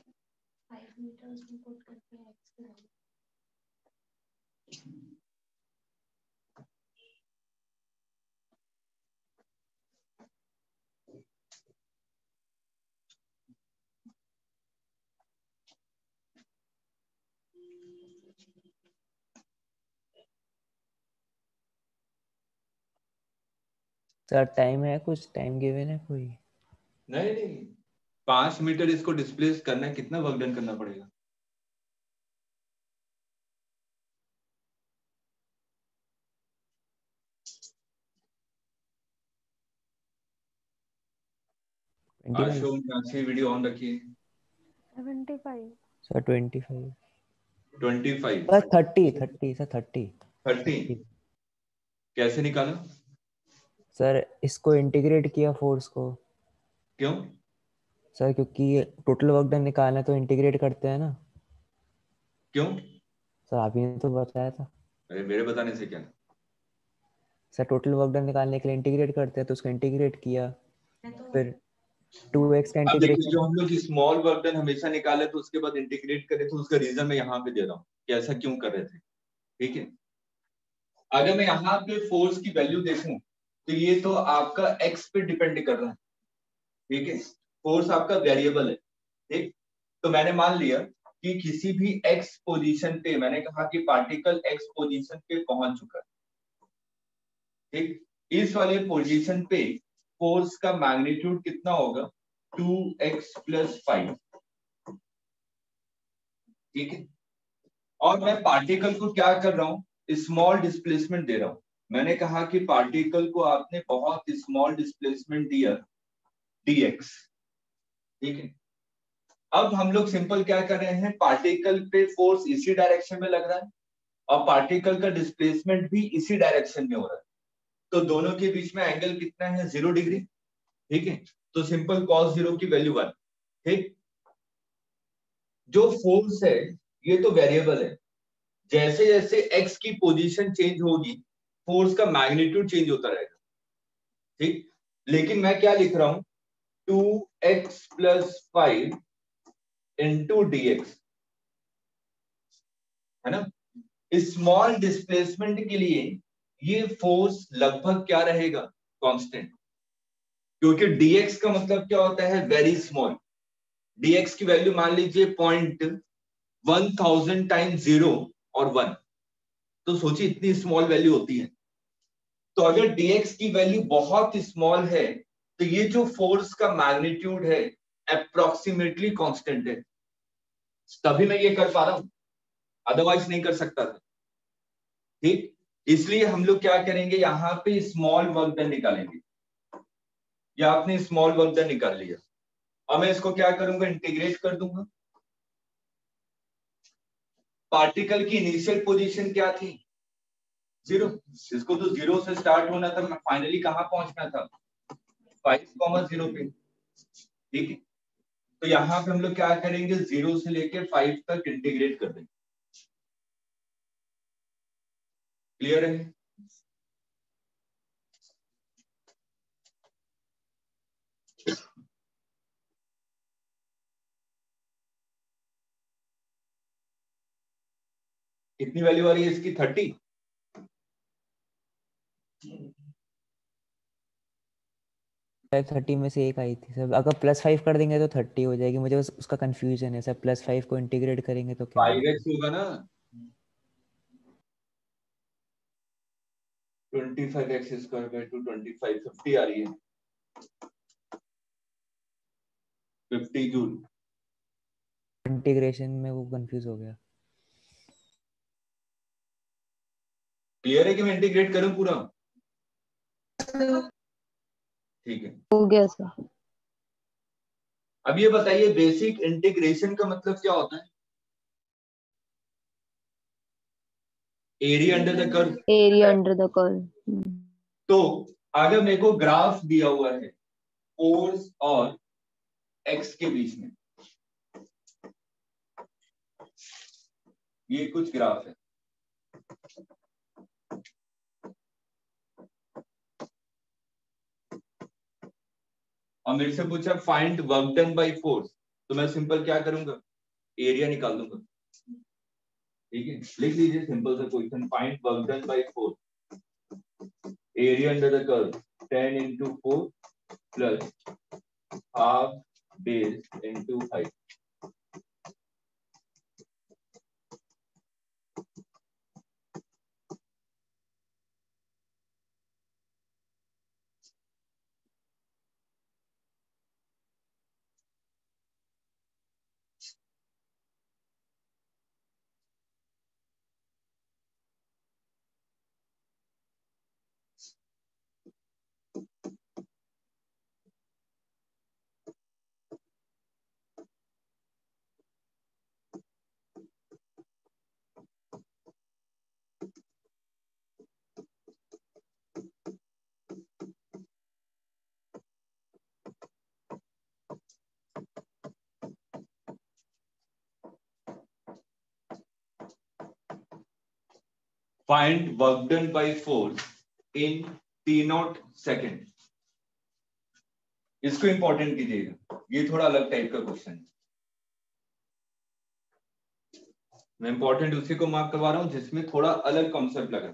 5 meters में put करके x पे डाल। सर टाइम है, कुछ टाइम गिवन है कोई? नहीं नहीं, 5 मीटर इसको डिस्प्लेस करना है, कितना वर्क डन करना पड़ेगा? आशो मीनाक्षी वीडियो ऑन रखिए। 75 सर 25 25 सर 30 सर 30 30 कैसे निकाला? सर इसको इंटीग्रेट किया फोर्स को। क्यों? सर क्योंकि टोटल वर्क डन निकालना है तो इंटीग्रेट करते हैं ना। क्यों? सर आप ही ने तो बताया था। अरे मेरे बताने से क्या? सर टोटल वर्क डन निकालने के लिए इंटीग्रेट करते हैं तो उसको इंटीग्रेट किया, फिर 2x का अब देखिए, इंटीग्रेशन। जो हम लोग स्मॉल वर्क डन हमेशा निकाले तो उसके बाद इंटीग्रेट करे, तो उसका रीजन मैं यहाँ पे दे रहा हूँ कि ऐसा क्यों कर रहे थे। ठीक है, अगर मैं यहाँ पे फोर्स की वैल्यू देखूं तो ये तो आपका एक्स पे डिपेंड कर रहा है। ठीक है, फोर्स आपका वेरिएबल है। ठीक, तो मैंने मान लिया कि किसी भी एक्स पोजीशन पे, मैंने कहा कि पार्टिकल एक्स पोजीशन पे पहुंच चुका है। ठीक, इस वाले पोजीशन पे फोर्स का मैग्नीट्यूड कितना होगा? 2x+5। ठीक है, और मैं पार्टिकल को क्या कर रहा हूं? स्मॉल डिस्प्लेसमेंट दे रहा हूं। मैंने कहा कि पार्टिकल को आपने बहुत स्मॉल डिस्प्लेसमेंट दिया, dx। ठीक है, अब हम लोग सिंपल क्या कर रहे हैं, पार्टिकल पे फोर्स इसी डायरेक्शन में लग रहा है और पार्टिकल का डिस्प्लेसमेंट भी इसी डायरेक्शन में हो रहा है, तो दोनों के बीच में एंगल कितना है? 0 डिग्री। ठीक है, तो सिंपल cos 0 की वैल्यू 1। ठीक, जो फोर्स है ये तो वेरिएबल है, जैसे जैसे x की पोजीशन चेंज होगी फोर्स का मैग्नीट्यूड चेंज होता रहेगा। ठीक, लेकिन मैं क्या लिख रहा हूं? 2x+5 इंटू dx, है ना। स्मॉल डिस्प्लेसमेंट के लिए ये फोर्स लगभग क्या रहेगा? कांस्टेंट, क्योंकि dx का मतलब क्या होता है? Very small. dx की वैल्यू मान लीजिए 0.1000 टाइम्स 0 और 1, तो सोचिए इतनी स्मॉल वैल्यू होती है। तो अगर dx की वैल्यू बहुत स्मॉल है तो ये जो फोर्स का मैग्नीट्यूड है अप्रोक्सीमेटली कांस्टेंट है, तभी मैं ये कर पा रहा हूं, अदरवाइज नहीं कर सकता था। ठीक, इसलिए हम लोग क्या करेंगे, यहाँ पे स्मॉल वर्क डन निकालेंगे। या आपने स्मॉल वर्क डन निकाल लिया, और मैं इसको क्या करूंगा? इंटीग्रेट कर दूंगा। पार्टिकल की इनिशियल पोजीशन क्या थी? 0। इसको तो 0 से स्टार्ट होना था, फाइनली कहां पहुंचना था? 5,0 पे। ठीक है, तो यहाँ पे हम लोग क्या करेंगे? 0 से लेके 5 तक इंटीग्रेट कर देंगे। क्लियर है? कितनी वैल्यू आ रही है इसकी? 30। 30 में से एक आई थी सर, अगर +5 कर देंगे तो 30 हो जाएगी। मुझे उसका कंफ्यूजन है सर, +5 को इंटीग्रेट करेंगे तो क्या होगा? 5x होगा ना। 25x² 25 50 आ रही है, 50 जूल। इंटीग्रेशन में वो कंफ्यूज हो गया। क्लियर है कि मैं इंटीग्रेट करूं पूरा? ठीक है, हो गया सर। अब ये बताइए बेसिक इंटीग्रेशन का मतलब क्या होता है? Area under the curve. Area under the curve. तो अगर मेरे को ग्राफ दिया हुआ है फोर्स और एक्स के बीच में, ये कुछ ग्राफ है, और मेरे से पूछा find work done by force, तो मैं सिंपल क्या करूंगा? एरिया निकाल दूंगा। ठीक है, लिख लीजिए सिंपल सा question, find work done by force, area under the curve 10 into 4 plus half base into 5। Find work done by force in T0 second. इसको इंपॉर्टेंट कीजिएगा, ये थोड़ा अलग टाइप का क्वेश्चन है। मैं इंपॉर्टेंट उसी को मार्क करवा रहा हूं जिसमें थोड़ा अलग कॉन्सेप्ट लगा।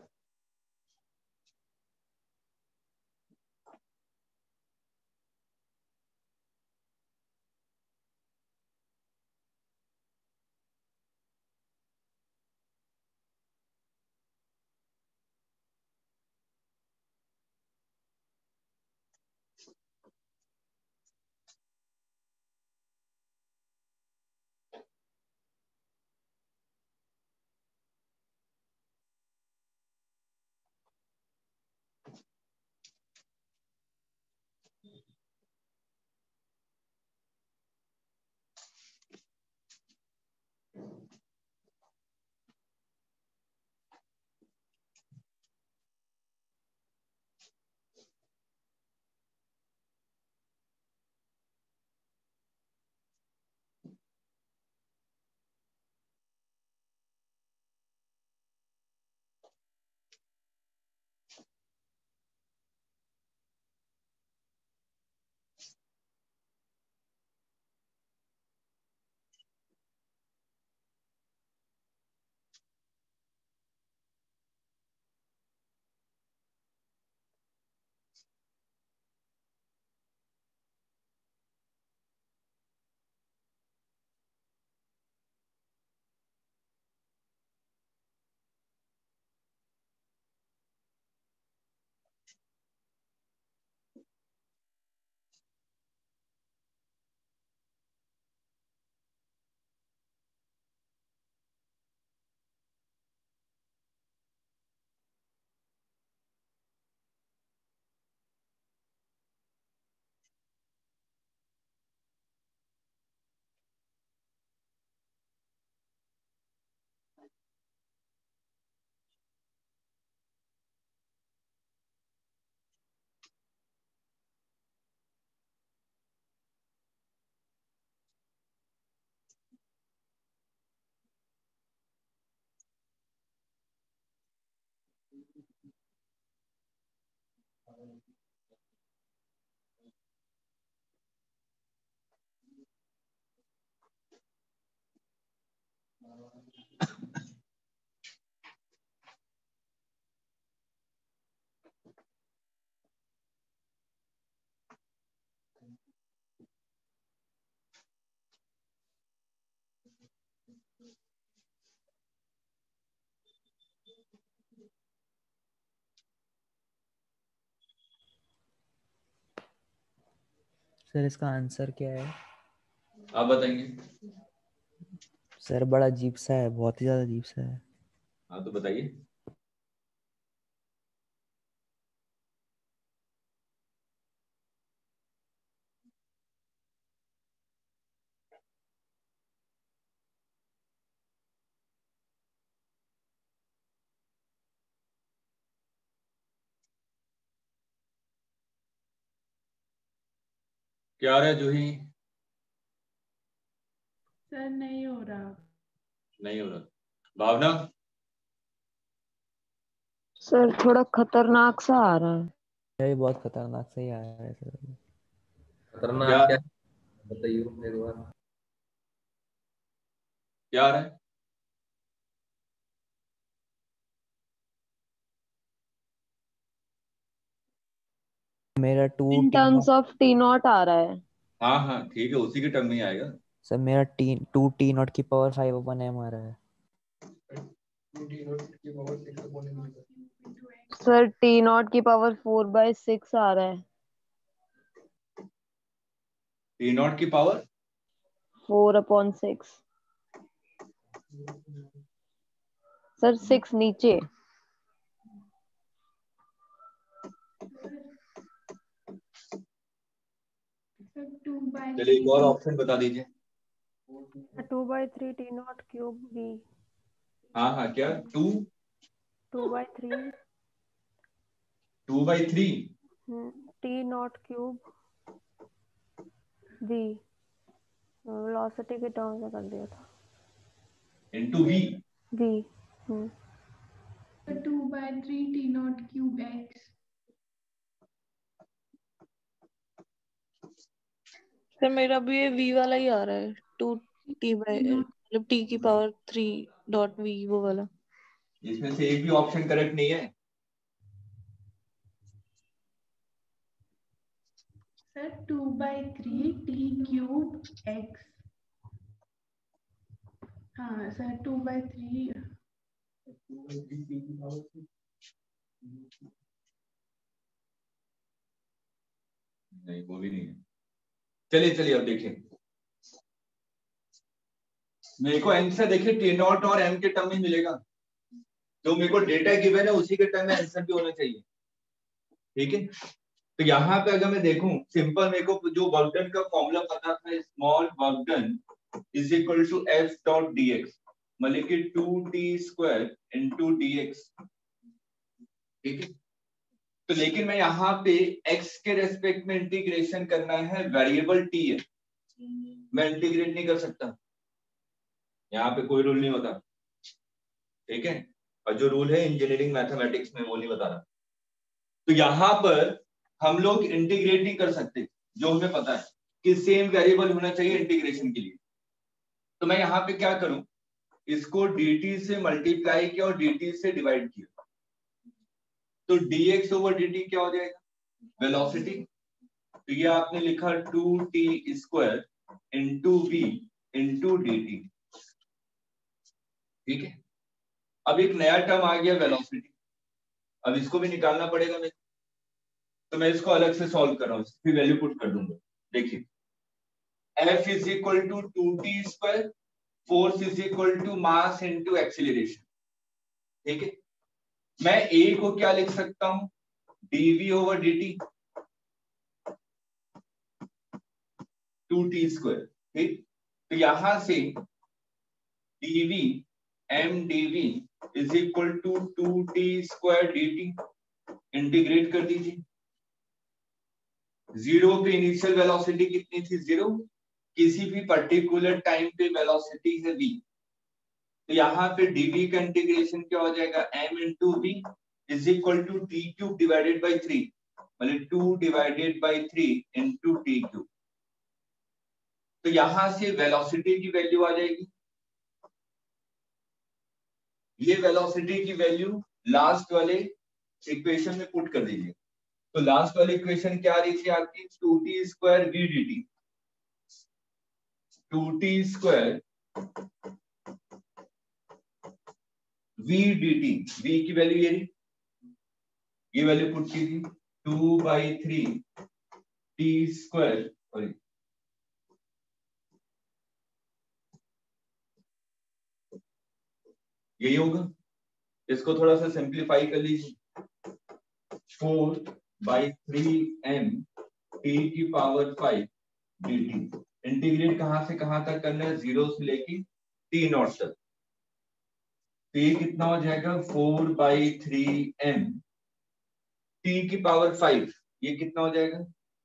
सर इसका आंसर क्या है? आप बताएंगे। सर बड़ा अजीब सा है, बहुत ही ज्यादा अजीब सा है। हाँ तो बताइए। क्या आ रहा है जूही? सर नहीं हो रहा। नहीं हो रहा। भावना? सर थोड़ा खतरनाक सा आ रहा है। ये बहुत खतरनाक सा ही आ रहा है सर। खतरनाक क्या क्या बताइए एक बार। क्या आ रहा है? मेरा two in T terms naught. Of T naught आ रहा है। हाँ हाँ ठीक है, उसी के टर्म में ही आएगा। सर मेरा टू टी नॉट की पावर 5/m आ रहा है। सर टी नॉट की पावर 4/6 आ रहा है। T0 की पावर 4/6। सर 6 नीचे। चलिए एक और ऑप्शन बता दीजिए। 2/3 टी नॉट क्यूब वी। हाँ हाँ क्या? 2/3 2/3 T naught cube V. Velocity के टर्म्स में कर दिया था। into V। वी। तो 2 2/3 T naught cube x. Sir मेरा भी ये v वाला ही आ रहा है 2t बाय मतलब t की पावर 3 डॉट v वो वाला। इसमें से एक भी ऑप्शन करेक्ट नहीं है। Sir 2/3 t cube x। हाँ सर 2/3। नहीं वो भी नहीं है। चलिए चलिए अब देखिए, मेरे को आंसर देखिए टी नॉट और एम के टर्म में मिलेगा, जो मेरे को डेटा गिवन है उसी के टर्म में आंसर भी होना चाहिए। ठीक है, तो यहाँ पे अगर मैं देखूं सिंपल, मेरे को जो वर्क डन का फॉर्मूला पता था, small work done is equal to F dot D X, मतलब कि 2t² इंटू dx। ठीक है, तो लेकिन मैं यहाँ पे x के रेस्पेक्ट में इंटीग्रेशन करना है, वेरिएबल t है, मैं इंटीग्रेट नहीं कर सकता, यहाँ पे कोई रूल नहीं होता। ठीक है, और जो रूल है इंजीनियरिंग मैथमेटिक्स में वो नहीं बता रहा। तो यहाँ पर हम लोग इंटीग्रेट नहीं कर सकते, जो हमें पता है कि सेम वेरिएबल होना चाहिए इंटीग्रेशन के लिए। तो मैं यहाँ पे क्या करूं, इसको dt से मल्टीप्लाई किया और dt से डिवाइड किया, तो dx ओवर dt क्या हो जाएगा, वेलोसिटी। तो ये आपने लिखा 2t² into v into dt। ठीक है, अब एक नया टर्म आ गया वेलोसिटी, अब इसको भी निकालना पड़ेगा मेरे, तो मैं इसको अलग से सॉल्व कर रहा हूँ, इसकी वैल्यू पुट कर दूंगा। देखिए F is equal to 2t², force is equal to mass into acceleration. ठीक है, मैं A को क्या लिख सकता हूं, dv ओवर dt 2t²। ठीक, तो यहां से dv m dv is equal to 2t² dt, integrate कर दीजिए। जीरो पे इनिशियल वेलोसिटी कितनी थी, 0, किसी भी पर्टिकुलर टाइम पे वेलोसिटी है v, तो यहाँ पे dv का इंटीग्रेशन क्या हो जाएगा, m into v is equal to t³ divided by 3, मतलब 2 डिवाइडेड बाई 3 इंटू t³। तो यहां से वेलोसिटी की वैल्यू आ जाएगी, ये वेलोसिटी की वैल्यू लास्ट वाले इक्वेशन में पुट कर दीजिए। तो लास्ट वाली इक्वेशन क्या आ रही थी आपकी, 2t² v dt, 2t² v dt, v की वैल्यू ये वैल्यू पुट कीजिए 2/3 t², सॉरी यही होगा। इसको थोड़ा सा सिंप्लीफाई कर लीजिए, 4/3m t की पावर 5 dt। इंटीग्रेट कहां से कहां तक करना है, 0 से लेके t नॉट तक। तो ये कितना हो जाएगा, 4/3m t की पावर 5, ये कितना हो जाएगा,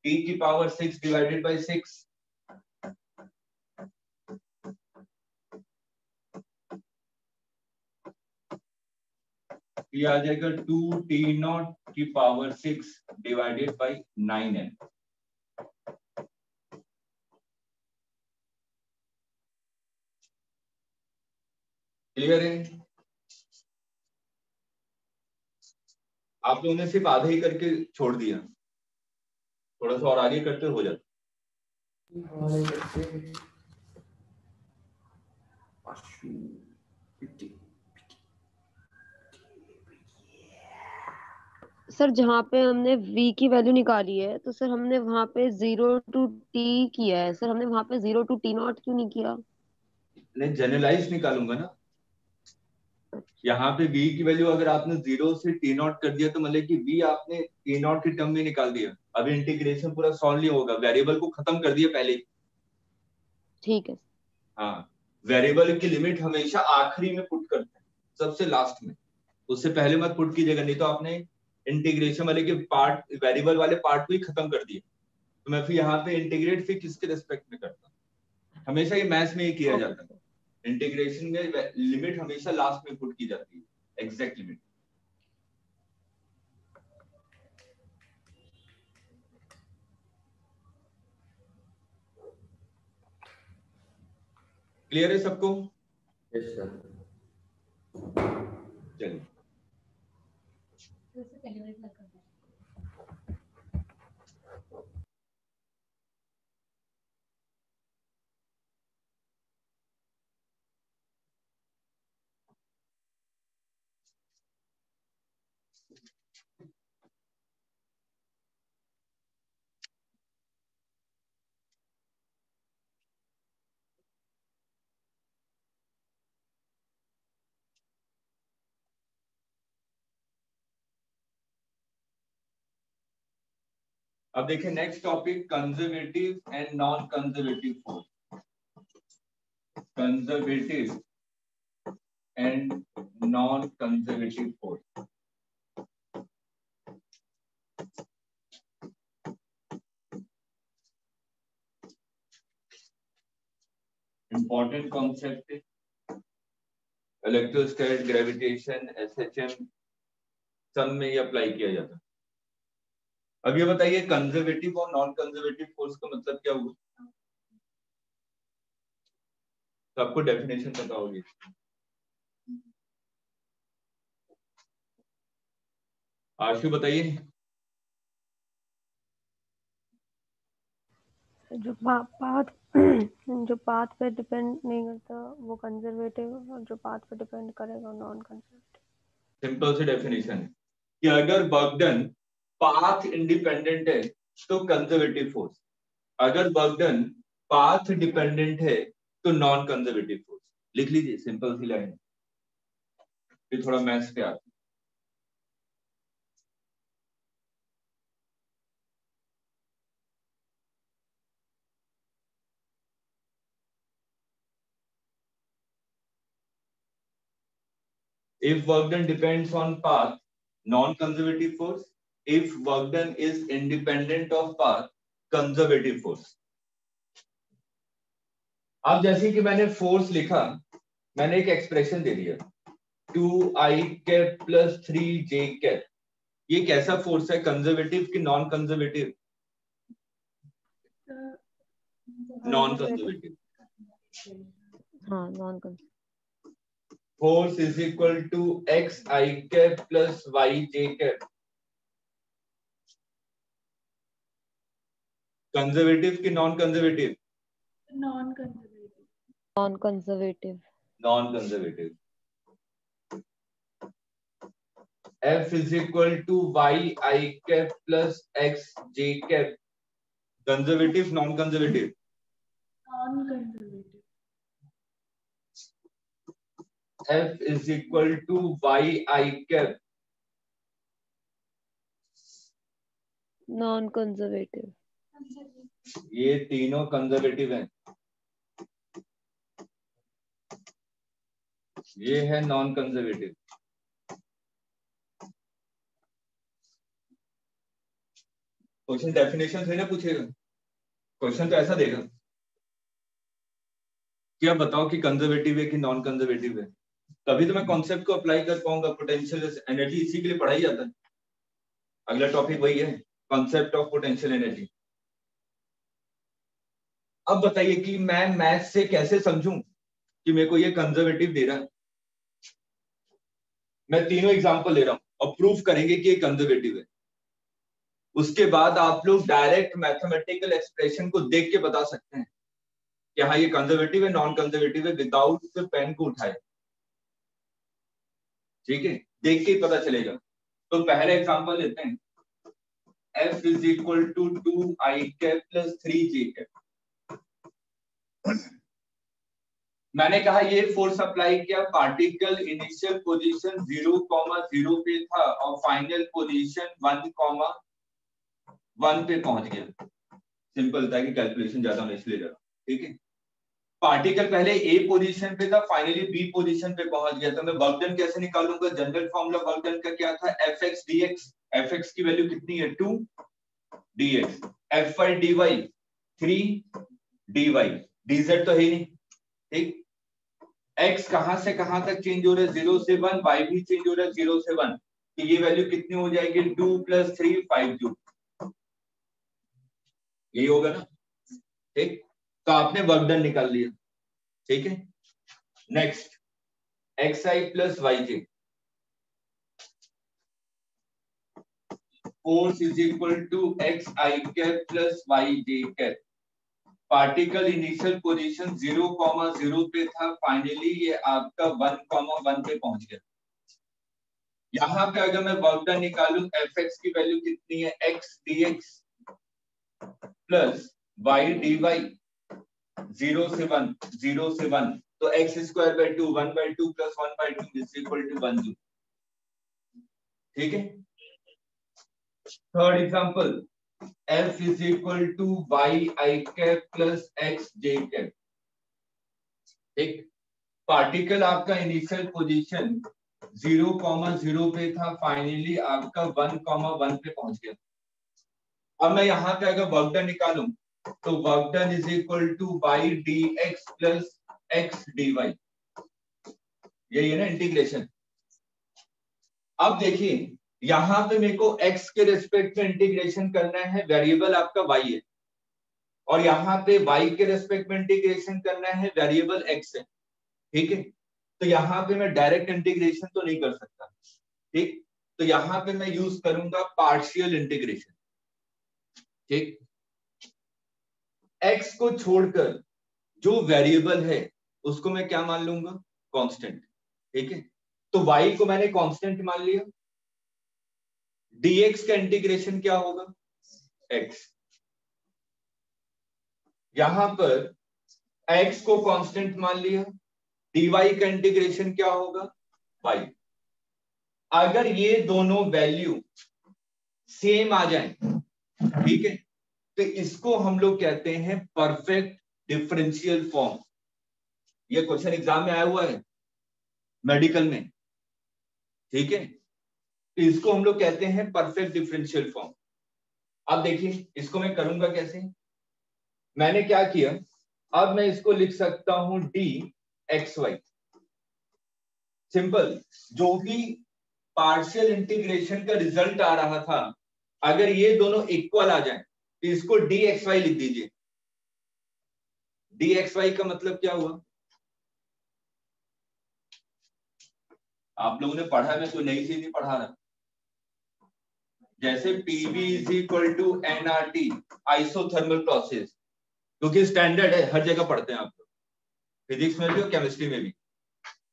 t की पावर 6 डिवाइडेड बाई 6, ये आ जाएगा 2t0 की power 6 divided by 9m। Clear है? आप लोगों ने सिर्फ आधा ही करके छोड़ दिया, थोड़ा सा और आगे करते हो जाता। सर जहाँ पे हमने v की वैल्यू निकाली है तो सर हमने वहाँ पे 0 to t किया है, सर हमने वहाँ पे 0 to t नॉट क्यों नहीं किया? नहीं, जनरलाइज निकालूंगा ना, यहाँ पे v की वैल्यू अगर आपने 0 से t0 कर दिया तो मतलब कि v आपने t0 के टर्म में निकाल दिया, अभी इंटीग्रेशन पूरा सॉल्व नहीं होगा, वेरिएबल को खत्म कर दिया पहले। ठीक है। हाँ, वेरिएबल की लिमिट हमेशा आखिरी में पुट करते हैं, सबसे लास्ट में, उससे पहले मत पुट कीजिएगा, नहीं तो आपने इंटीग्रेशन वाले के पार्ट, वेरिएबल वाले पार्ट को ही खत्म कर दिया। तो मैं फिर यहाँ पे इंटीग्रेट फिर किसके रेस्पेक्ट में करता हूँ, हमेशा ये मैथ्स में ही किया जाता है, इंटीग्रेशन में लिमिट हमेशा लास्ट में पुट की जाती है, एग्जैक्ट लिमिट। क्लियर है सबको? Yes sir. चलिए जैसे कैलकुलेट ना करना। अब देखिए next topic conservative and non conservative force. Conservative and non conservative force. Important concept है, इलेक्ट्रोस्टैटिक, ग्रेविटेशन, एसएचएम सब में ये अप्लाई किया जाता है। अब ये बताइए कंजर्वेटिव और नॉन कंजर्वेटिव फोर्स का मतलब क्या हुआ? तो आपको डेफिनेशन पता होगी। आशु बताइए। जो पाथ जो पाथ पे डिपेंड नहीं करता वो कंजर्वेटिव, और जो पाथ पे डिपेंड करेगा नॉन कंजर्वेटिव। सिंपल सी डेफिनेशन है कि अगर वर्क डन पाथ इंडिपेंडेंट है तो कंजर्वेटिव फोर्स, अगर वर्क डन पाथ डिपेंडेंट है तो नॉन कंजर्वेटिव फोर्स। लिख लीजिए, सिंपल सी लाइन। फिर थोड़ा मैथ्स पे आते। If work done depends on path, non-conservative force. If work done is independent of path, conservative force. अब जैसे कि मैंने फोर्स लिखा, मैंने एक एक्सप्रेशन दे दिया 2i cap plus 3j cap. ये कैसा फोर्स है, कंजर्वेटिव कि नॉन कंजर्वेटिव? Non conservative. हाँ non conservative. Force is equal to xi cap plus yj cap. Conservative कि non conservative? Non conservative. Non conservative. Non conservative. F is equal to yi cap plus xj cap। Conservative non conservative? Non conservative. F is equal to yi cap। Non conservative. ये तीनों conservative हैं, ये है non conservative. Question definition से ना पूछेगा, question तो ऐसा देगा कि आप बताओ कि कंजर्वेटिव है कि नॉन कंजर्वेटिव है, तभी तो मैं कॉन्सेप्ट को अप्लाई कर पाऊंगा। पोटेंशियल एनर्जी इसी के लिए पढ़ाई जाता है। अगला टॉपिक वही है, कॉन्सेप्ट ऑफ पोटेंशियल एनर्जी। अब बताइए कि मैं मैथ से कैसे समझूं कि मेरे को ये कंजर्वेटिव दे रहा है। मैं तीनों एग्जांपल ले रहा हूं और प्रूफ करेंगे कि ये कंजर्वेटिव है। उसके बाद आप लोग डायरेक्ट मैथमेटिकल एक्सप्रेशन को देख के बता सकते हैं कि हाँ ये कंजर्वेटिव है नॉन कंजर्वेटिव है, विदाउट पेन को उठाए। ठीक है, देख के ही पता चलेगा। तो पहला एग्जांपल लेते हैं, F is equal to 2i cap plus 3j cap। मैंने कहा ये फोर्स अप्लाई किया, पार्टिकल इनिशियल पोजीशन 0,0 पे था और फाइनल पोजीशन 1,1 पे पहुंच गया। सिंपल था कि कैलकुलेशन ज्यादा मैं इसलिए ले रहा हूं। ठीक है, पार्टिकल पहले ए पोजीशन पे था, फाइनली बी पोजीशन पे पहुंच गया। तो मैं वर्क डन कैसे निकालूंगा? जनरल फॉर्मूला वर्क डन का क्या था? Fx dx। Fx की वैल्यू कितनी है? 2 dx। Fy dy 3 dy। dz तो है ही नहीं। ठीक, x कहां से कहां तक चेंज हो रहा है? 0 से 1। y भी चेंज हो रहा है 0 से 1। तो ये वैल्यू कितनी हो जाएगी? 2 + 3 5 क्यूब। यही होगा ना? ठीक, तो आपने वर्क डन निकाल लिया। ठीक है। Next xi plus yj, force is equal to xi cap plus yj cap. Particle initial position 0,0 पे था, फाइनली ये आपका 1,1 पे पहुंच गया। यहाँ पे अगर मैं वर्क डन निकालूं, fx की वैल्यू कितनी है, x dx plus y dy, 0 से 1, 0 से 1, तो x square by 2, 1/2 plus 1/2 is equal to 1 joule. ठीक है। Third example, F is equal to y i cap plus x j cap. ठीक, पार्टिकल आपका इनिशियल पोजीशन 0,0 पे था, फाइनली आपका 1,1 पे पहुंच गया। अब मैं यहाँ पे अगर वर्क डन निकालूं तो work done is equal to y dx plus x dy, यही है ना इंटीग्रेशन। अब देखिए यहाँ पे मेरे को x के रेस्पेक्ट में इंटीग्रेशन करना है, वेरिएबल आपका y है, और यहाँ पे y के रेस्पेक्ट में इंटीग्रेशन करना है, वेरिएबल x है। ठीक है, तो यहाँ पे मैं डायरेक्ट इंटीग्रेशन तो नहीं कर सकता। ठीक, तो यहाँ पे मैं यूज करूंगा पार्शियल इंटीग्रेशन। ठीक, x को छोड़कर जो वेरिएबल है उसको मैं क्या मान लूंगा, कांस्टेंट। ठीक है, तो y को मैंने कांस्टेंट मान लिया, dx का इंटीग्रेशन क्या होगा, x। यहां पर x को कांस्टेंट मान लिया, dy का इंटीग्रेशन क्या होगा, y। अगर ये दोनों वैल्यू सेम आ जाए, ठीक है, तो इसको हम लोग कहते हैं परफेक्ट डिफरेंशियल फॉर्म। ये क्वेश्चन एग्जाम में आया हुआ है मेडिकल में। ठीक है, तो इसको हम लोग कहते हैं परफेक्ट डिफरेंशियल फॉर्म। अब देखिए इसको मैं करूंगा कैसे, मैंने क्या किया, अब मैं इसको लिख सकता हूं dxy। सिंपल, जो भी पार्शियल इंटीग्रेशन का रिजल्ट आ रहा था, अगर ये दोनों इक्वल आ जाए तो इसको dxy लिख दीजिए। dxy का मतलब क्या हुआ, आप लोगों ने पढ़ा, मैं कोई नई चीज नहीं पढ़ा रहा। जैसे PV is equal to nRT, isothermal process, क्योंकि स्टैंडर्ड है, हर जगह पढ़ते हैं आप लोग, फिजिक्स में भी और केमिस्ट्री में भी।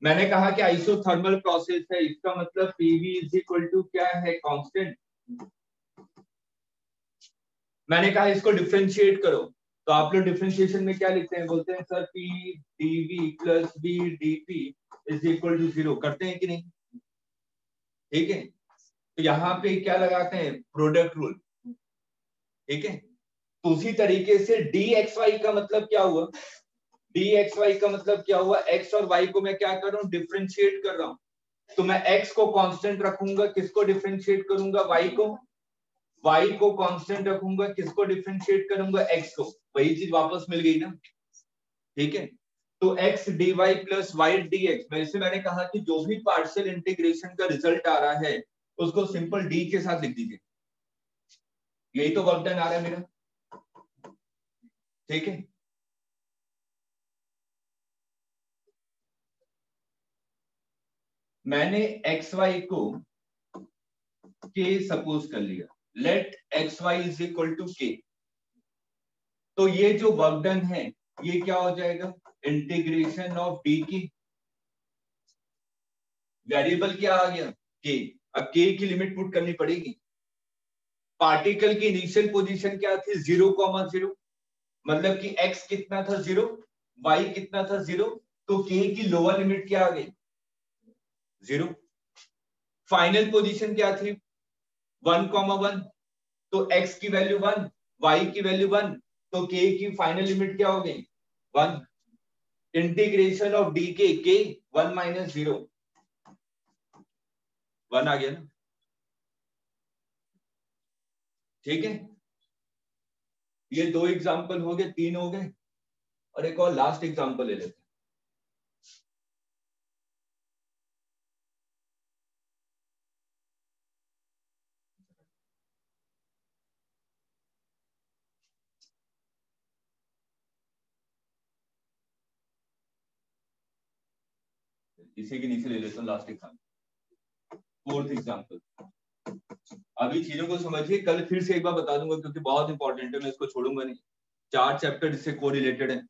मैंने कहा कि आइसोथर्मल प्रोसेस है, इसका मतलब PV इज इक्वल टू क्या है, कांस्टेंट। मैंने कहा इसको डिफरेंशिएट करो, तो आप लोग डिफरेंशिएशन में क्या लिखते हैं, बोलते हैं sir P dV plus V dP is equal to 0, करते हैं कि नहीं। ठीक है, तो यहाँ पे क्या लगाते हैं, प्रोडक्ट रूल। ठीक है, तो उसी तरीके से dxy का मतलब क्या हुआ, dxy का मतलब क्या हुआ, x और y को मैं क्या कर रहा हूँ, डिफरेंशिएट कर रहा हूँ। तो मैं x को कांस्टेंट रखूंगा, किसको डिफरेंशिएट करूंगा, y को कांस्टेंट रखूंगा, किसको डिफरेंशिएट करूंगा, x को। वही चीज वापस मिल गई ना। ठीक है, तो x dy plus y dx, वैसे मैंने कहा कि जो भी पार्शियल इंटीग्रेशन का रिजल्ट आ रहा है उसको सिंपल d के साथ लिख दीजिए। यही तो वर्क डन आ रहा है मेरा। ठीक है, मैंने xy को k सपोज कर लिया, let xy is equal to k। तो ये जो वर्क डन है ये क्या हो जाएगा, इंटीग्रेशन ऑफ d की, वेरिएबल क्या आ गया, k। अब k की लिमिट पुट करनी पड़ेगी। पार्टिकल की इनिशियल पोजीशन क्या थी, 0,0, मतलब कि x कितना था 0, y कितना था 0, तो k की लोअर लिमिट क्या आ गई, 0। फाइनल पोजीशन क्या थी, 1,1, तो x की वैल्यू 1, y की वैल्यू 1, तो k की फाइनल लिमिट क्या हो गई, 1। इंटीग्रेशन ऑफ डी के, k 1 माइनस 0, 1 आ गया ना। ठीक है, ये 2 एग्जांपल हो गए, 3 हो गए, और एक और लास्ट एग्जांपल ले लेते हैं। इसी के नीचे ले लेता हूँ लास्ट एग्जाम्पल, फोर्थ एग्जाम्पल। अभी चीजों को समझिए, कल फिर से एक बार बता दूंगा क्योंकि बहुत इंपॉर्टेंट है, मैं इसको छोड़ूंगा नहीं। 4 चैप्टर इससे को रिलेटेड है।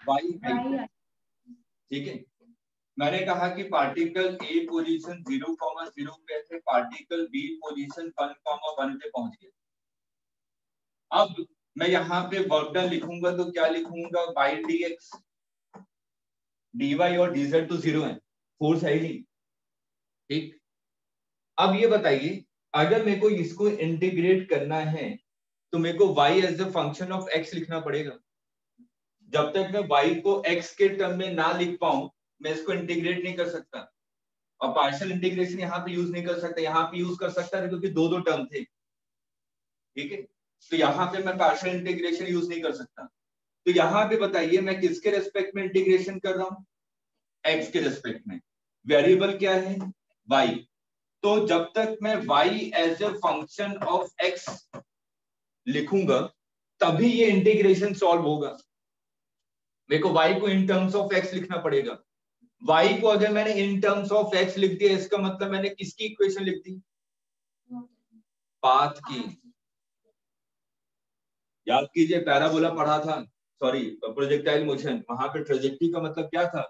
वाई हाइट, ठीक है। मैंने कहा कि पार्टिकल ए पोजीशन 0,0 पे है, पार्टिकल बी पोजीशन 1,1 पे पहुंच गया। अब मैं यहाँ पे वर्क डन लिखूंगा तो क्या लिखूंगा, Y D X, D Y और डी जेड तो 0 है, फोर्स है ही नहीं, ठीक। अब ये बताइए, अगर मेरे को इसको इंटीग्रेट करना है तो मेरे को y as the function of x लिखना पड़ेगा। जब तक मैं y को x के टर्म में ना लिख पाऊं मैं इसको इंटीग्रेट नहीं कर सकता, और पार्शियल इंटीग्रेशन यहाँ पे यूज नहीं कर सकता, यहाँ पे यूज कर सकता है क्योंकि दो टर्म थे, ठीक है। तो यहाँ पे मैं पार्शियल इंटीग्रेशन यूज नहीं कर सकता। तो यहाँ पे बताइए मैं किसके रेस्पेक्ट में इंटीग्रेशन कर रहा हूँ, x के रेस्पेक्ट में। वेरिएबल क्या है, y। तो जब तक मैं y as a function of x लिखूंगा तभी ये इंटीग्रेशन सॉल्व होगा। मेरे को y को इन टर्म्स ऑफ x लिखना पड़ेगा। y को अगर मैंने इन टर्म्स ऑफ x लिख दिया इसका मतलब मैंने किसकी इक्वेशन लिख दी, पाथ की। याद कीजिए पैराबोला पढ़ा था, सॉरी प्रोजेक्टाइल मोशन, वहां पे ट्रेजेक्टरी का मतलब क्या था,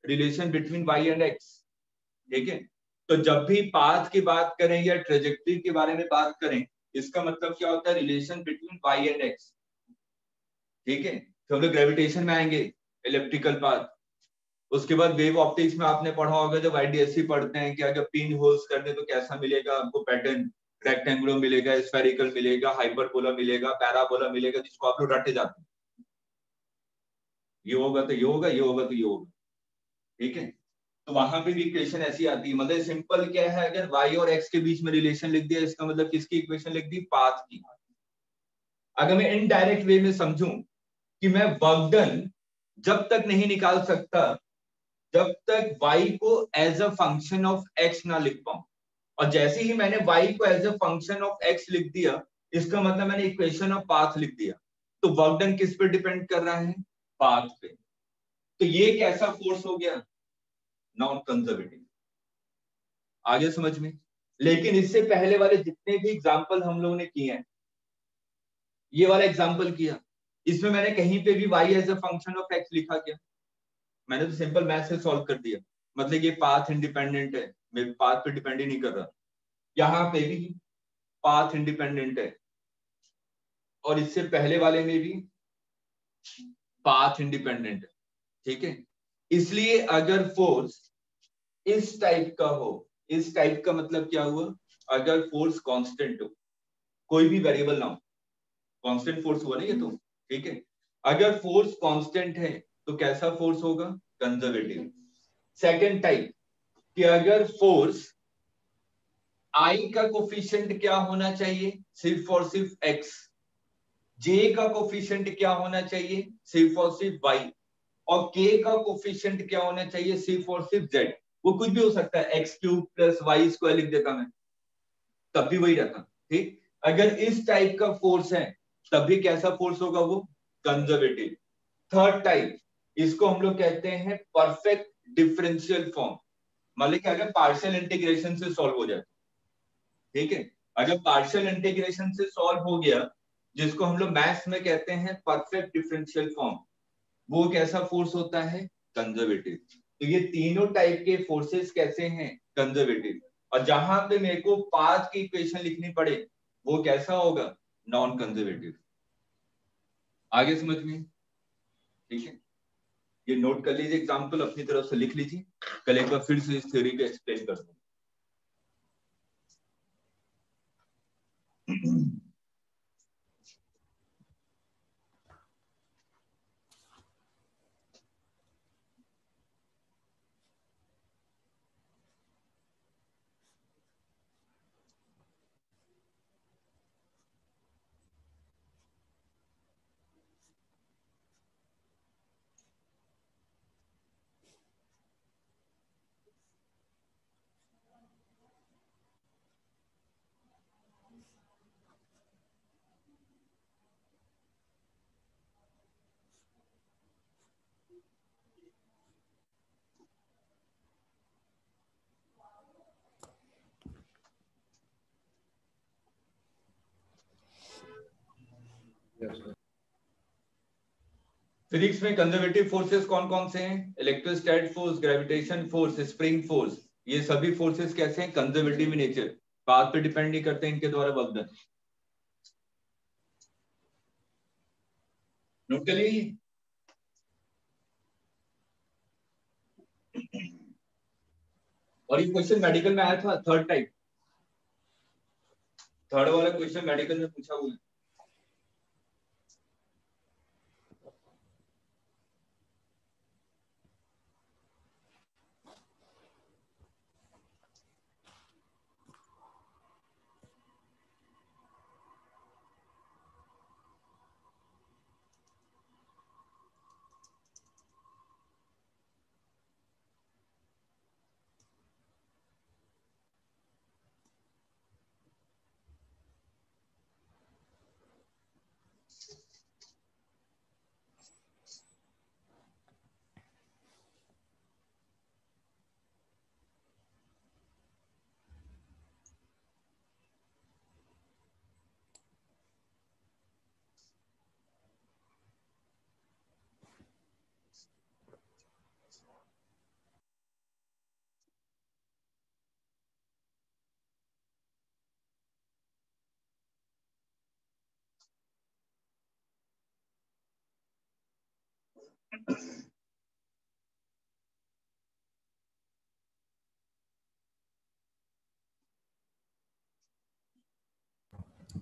relation between y and x, ठीक है। तो जब भी पाथ की बात करें या ट्रेजेक्टरी के बारे में बात करें इसका मतलब क्या होता है, relation between y and x, ठीक है। तो हम लोग ग्रेविटेशन में आएंगे, इलेक्ट्रिकल पाथ। उसके बाद वेव ऑप्टिक्स में आपने पढ़ा होगा जब आईडीएससी पढ़ते हैं कि अगर पिन होल्स कर दे तो कैसा मिलेगा आपको पैटर्न, रेक्टेंगुलर मिलेगा, स्फेरिकल मिलेगा, हाइपरबोला मिलेगा, पैराबोला मिलेगा, जिसको आप लोग रटे जाते हैं, ये होगा तो ये होगा, ये होगा तो ये होगा, ठीक है। तो वहां पे भी इक्वेशन ऐसी आती है। मतलब सिंपल क्या है, अगर y और x के बीच में रिलेशन लिख दिया इसका मतलब किसकी इक्वेशन लिख दी, पाथ की। अगर मैं इनडायरेक्ट वे में समझूं कि मैं वर्क डन जब तक नहीं निकाल सकता जब तक y को as a function of x ना लिख पाऊं, और जैसे ही मैंने y को as a function of x लिख दिया इसका मतलब मैंने इक्वेशन ऑफ पाथ लिख दिया। तो वर्क डन किस पे डिपेंड कर रहा है, पाथ पे। तो ये कैसा फोर्स हो गया, नॉन कंजर्वेटिव। आगे समझ में। लेकिन इससे पहले वाले जितने भी एग्जाम्पल हम लोगों ने किए हैं, ये वाला एग्जाम्पल किया, इसमें मैंने कहीं पे भी y as a function of x लिखा क्या, मैंने तो सिंपल मैथ से सॉल्व कर दिया। मतलब ये पाथ इंडिपेंडेंट है, मैं पाथ पे डिपेंड ही नहीं कर रहा। यहाँ पे भी पाथ इंडिपेंडेंट है और इससे पहले वाले में भी पाथ इंडिपेंडेंट है, ठीक है। इसलिए अगर फोर्स इस टाइप का हो, इस टाइप का मतलब क्या हुआ, अगर फोर्स कांस्टेंट हो, कोई भी वेरिएबल ना हो, कांस्टेंट फोर्स हुआ ना ये तो, ठीक है। अगर फोर्स कांस्टेंट है तो कैसा फोर्स होगा, कंजर्वेटिव। सेकंड टाइप कि अगर फोर्स आई का कोफिशिएंट क्या होना चाहिए, सिर्फ और सिर्फ x, जे का कोफिशिएंट क्या होना चाहिए, सिर्फ और सिर्फ y, और k का कोफिशिएंट क्या होना चाहिए, सिर्फ और सिर्फ z। वो कुछ भी हो सकता है, x cube plus y square लिख देता मैं, तब भी वही रहता, ठीक। अगर इस टाइप का फोर्स है तब भी कैसा फोर्स होगा, वो कंजर्वेटिव। थर्ड टाइप, इसको हम लोग कहते हैं परफेक्ट डिफरेंशियल फॉर्म। मतलब कि अगर पार्शियल इंटीग्रेशन से सॉल्व हो जाए, ठीक है। अगर पार्शियल इंटीग्रेशन से सॉल्व हो गया, जिसको हम लोग मैथ्स में कहते हैं परफेक्ट डिफरेंशियल फॉर्म, वो कैसा फोर्स होता है, कंजर्वेटिव। तो ये तीनों टाइप के फोर्सेस कैसे हैं, कंजर्वेटिव। और जहां पे मेरे को पाथ की इक्वेशन लिखनी पड़े वो कैसा होगा, नॉन कंजर्वेटिव। आगे समझ में, ठीक है। ये नोट कर लीजिए, एग्जांपल अपनी तरफ से लिख लीजिए, कल एक बार फिर से इस थ्योरी को एक्सप्लेन कर दूंगा। फिजिक्स में कंजर्वेटिव फोर्सेस कौन कौन से हैं? Electrostatic force, gravitation force, spring force, ये सभी फोर्सेस कैसे हैं? कंजर्वेटिव इन नेचर, पाथ पे डिपेंड नहीं करते इनके द्वारा वर्क डन। नोट कर लिए? और ये क्वेश्चन मेडिकल में आया था, थर्ड टाइप, थर्ड वाला क्वेश्चन मेडिकल में पूछा हुआ है।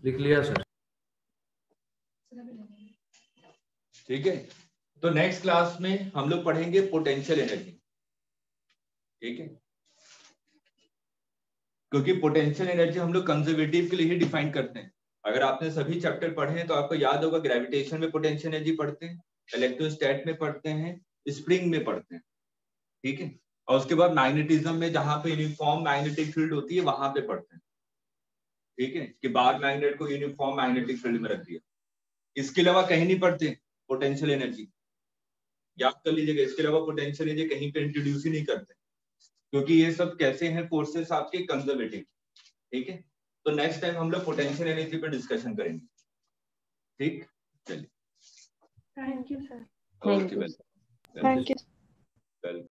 लिख लिया सर। ठीक है, तो नेक्स्ट क्लास में हम लोग पढ़ेंगे पोटेंशियल एनर्जी। ठीक है, क्योंकि पोटेंशियल एनर्जी हम लोग कंजर्वेटिव के लिए ही डिफाइन करते हैं। अगर आपने सभी चैप्टर पढ़े हैं तो आपको याद होगा, ग्रेविटेशन में पोटेंशियल एनर्जी पढ़ते हैं, इलेक्ट्रोस्टैट में पढ़ते हैं, स्प्रिंग में पढ़ते हैं। ठीक है, और उसके बाद मैग्नेटिज्म में जहां पे यूनिफॉर्म मैग्नेटिक फील्ड होती है वहां पे पढ़ते हैं। ठीक है, कि बार मैग्नेट को यूनिफॉर्म मैग्नेटिक फील्ड में रख दिया। इसके अलावा कहीं नहीं पढ़ते पोटेंशियल एनर्जी, याद कर लीजिएगा। इसके अलावा पोटेंशियल एनर्जी कहीं पे इंट्रोड्यूस ही नहीं करते, क्योंकि ये सब कैसे हैं फोर्सेस आपके कंजर्वेटिव। ठीक है, तो नेक्स्ट टाइम हम लोग पोटेंशियल एनर्जी पे डिस्कशन करेंगे। ठीक, चलिए, thank you sir. Thank you. Thank you.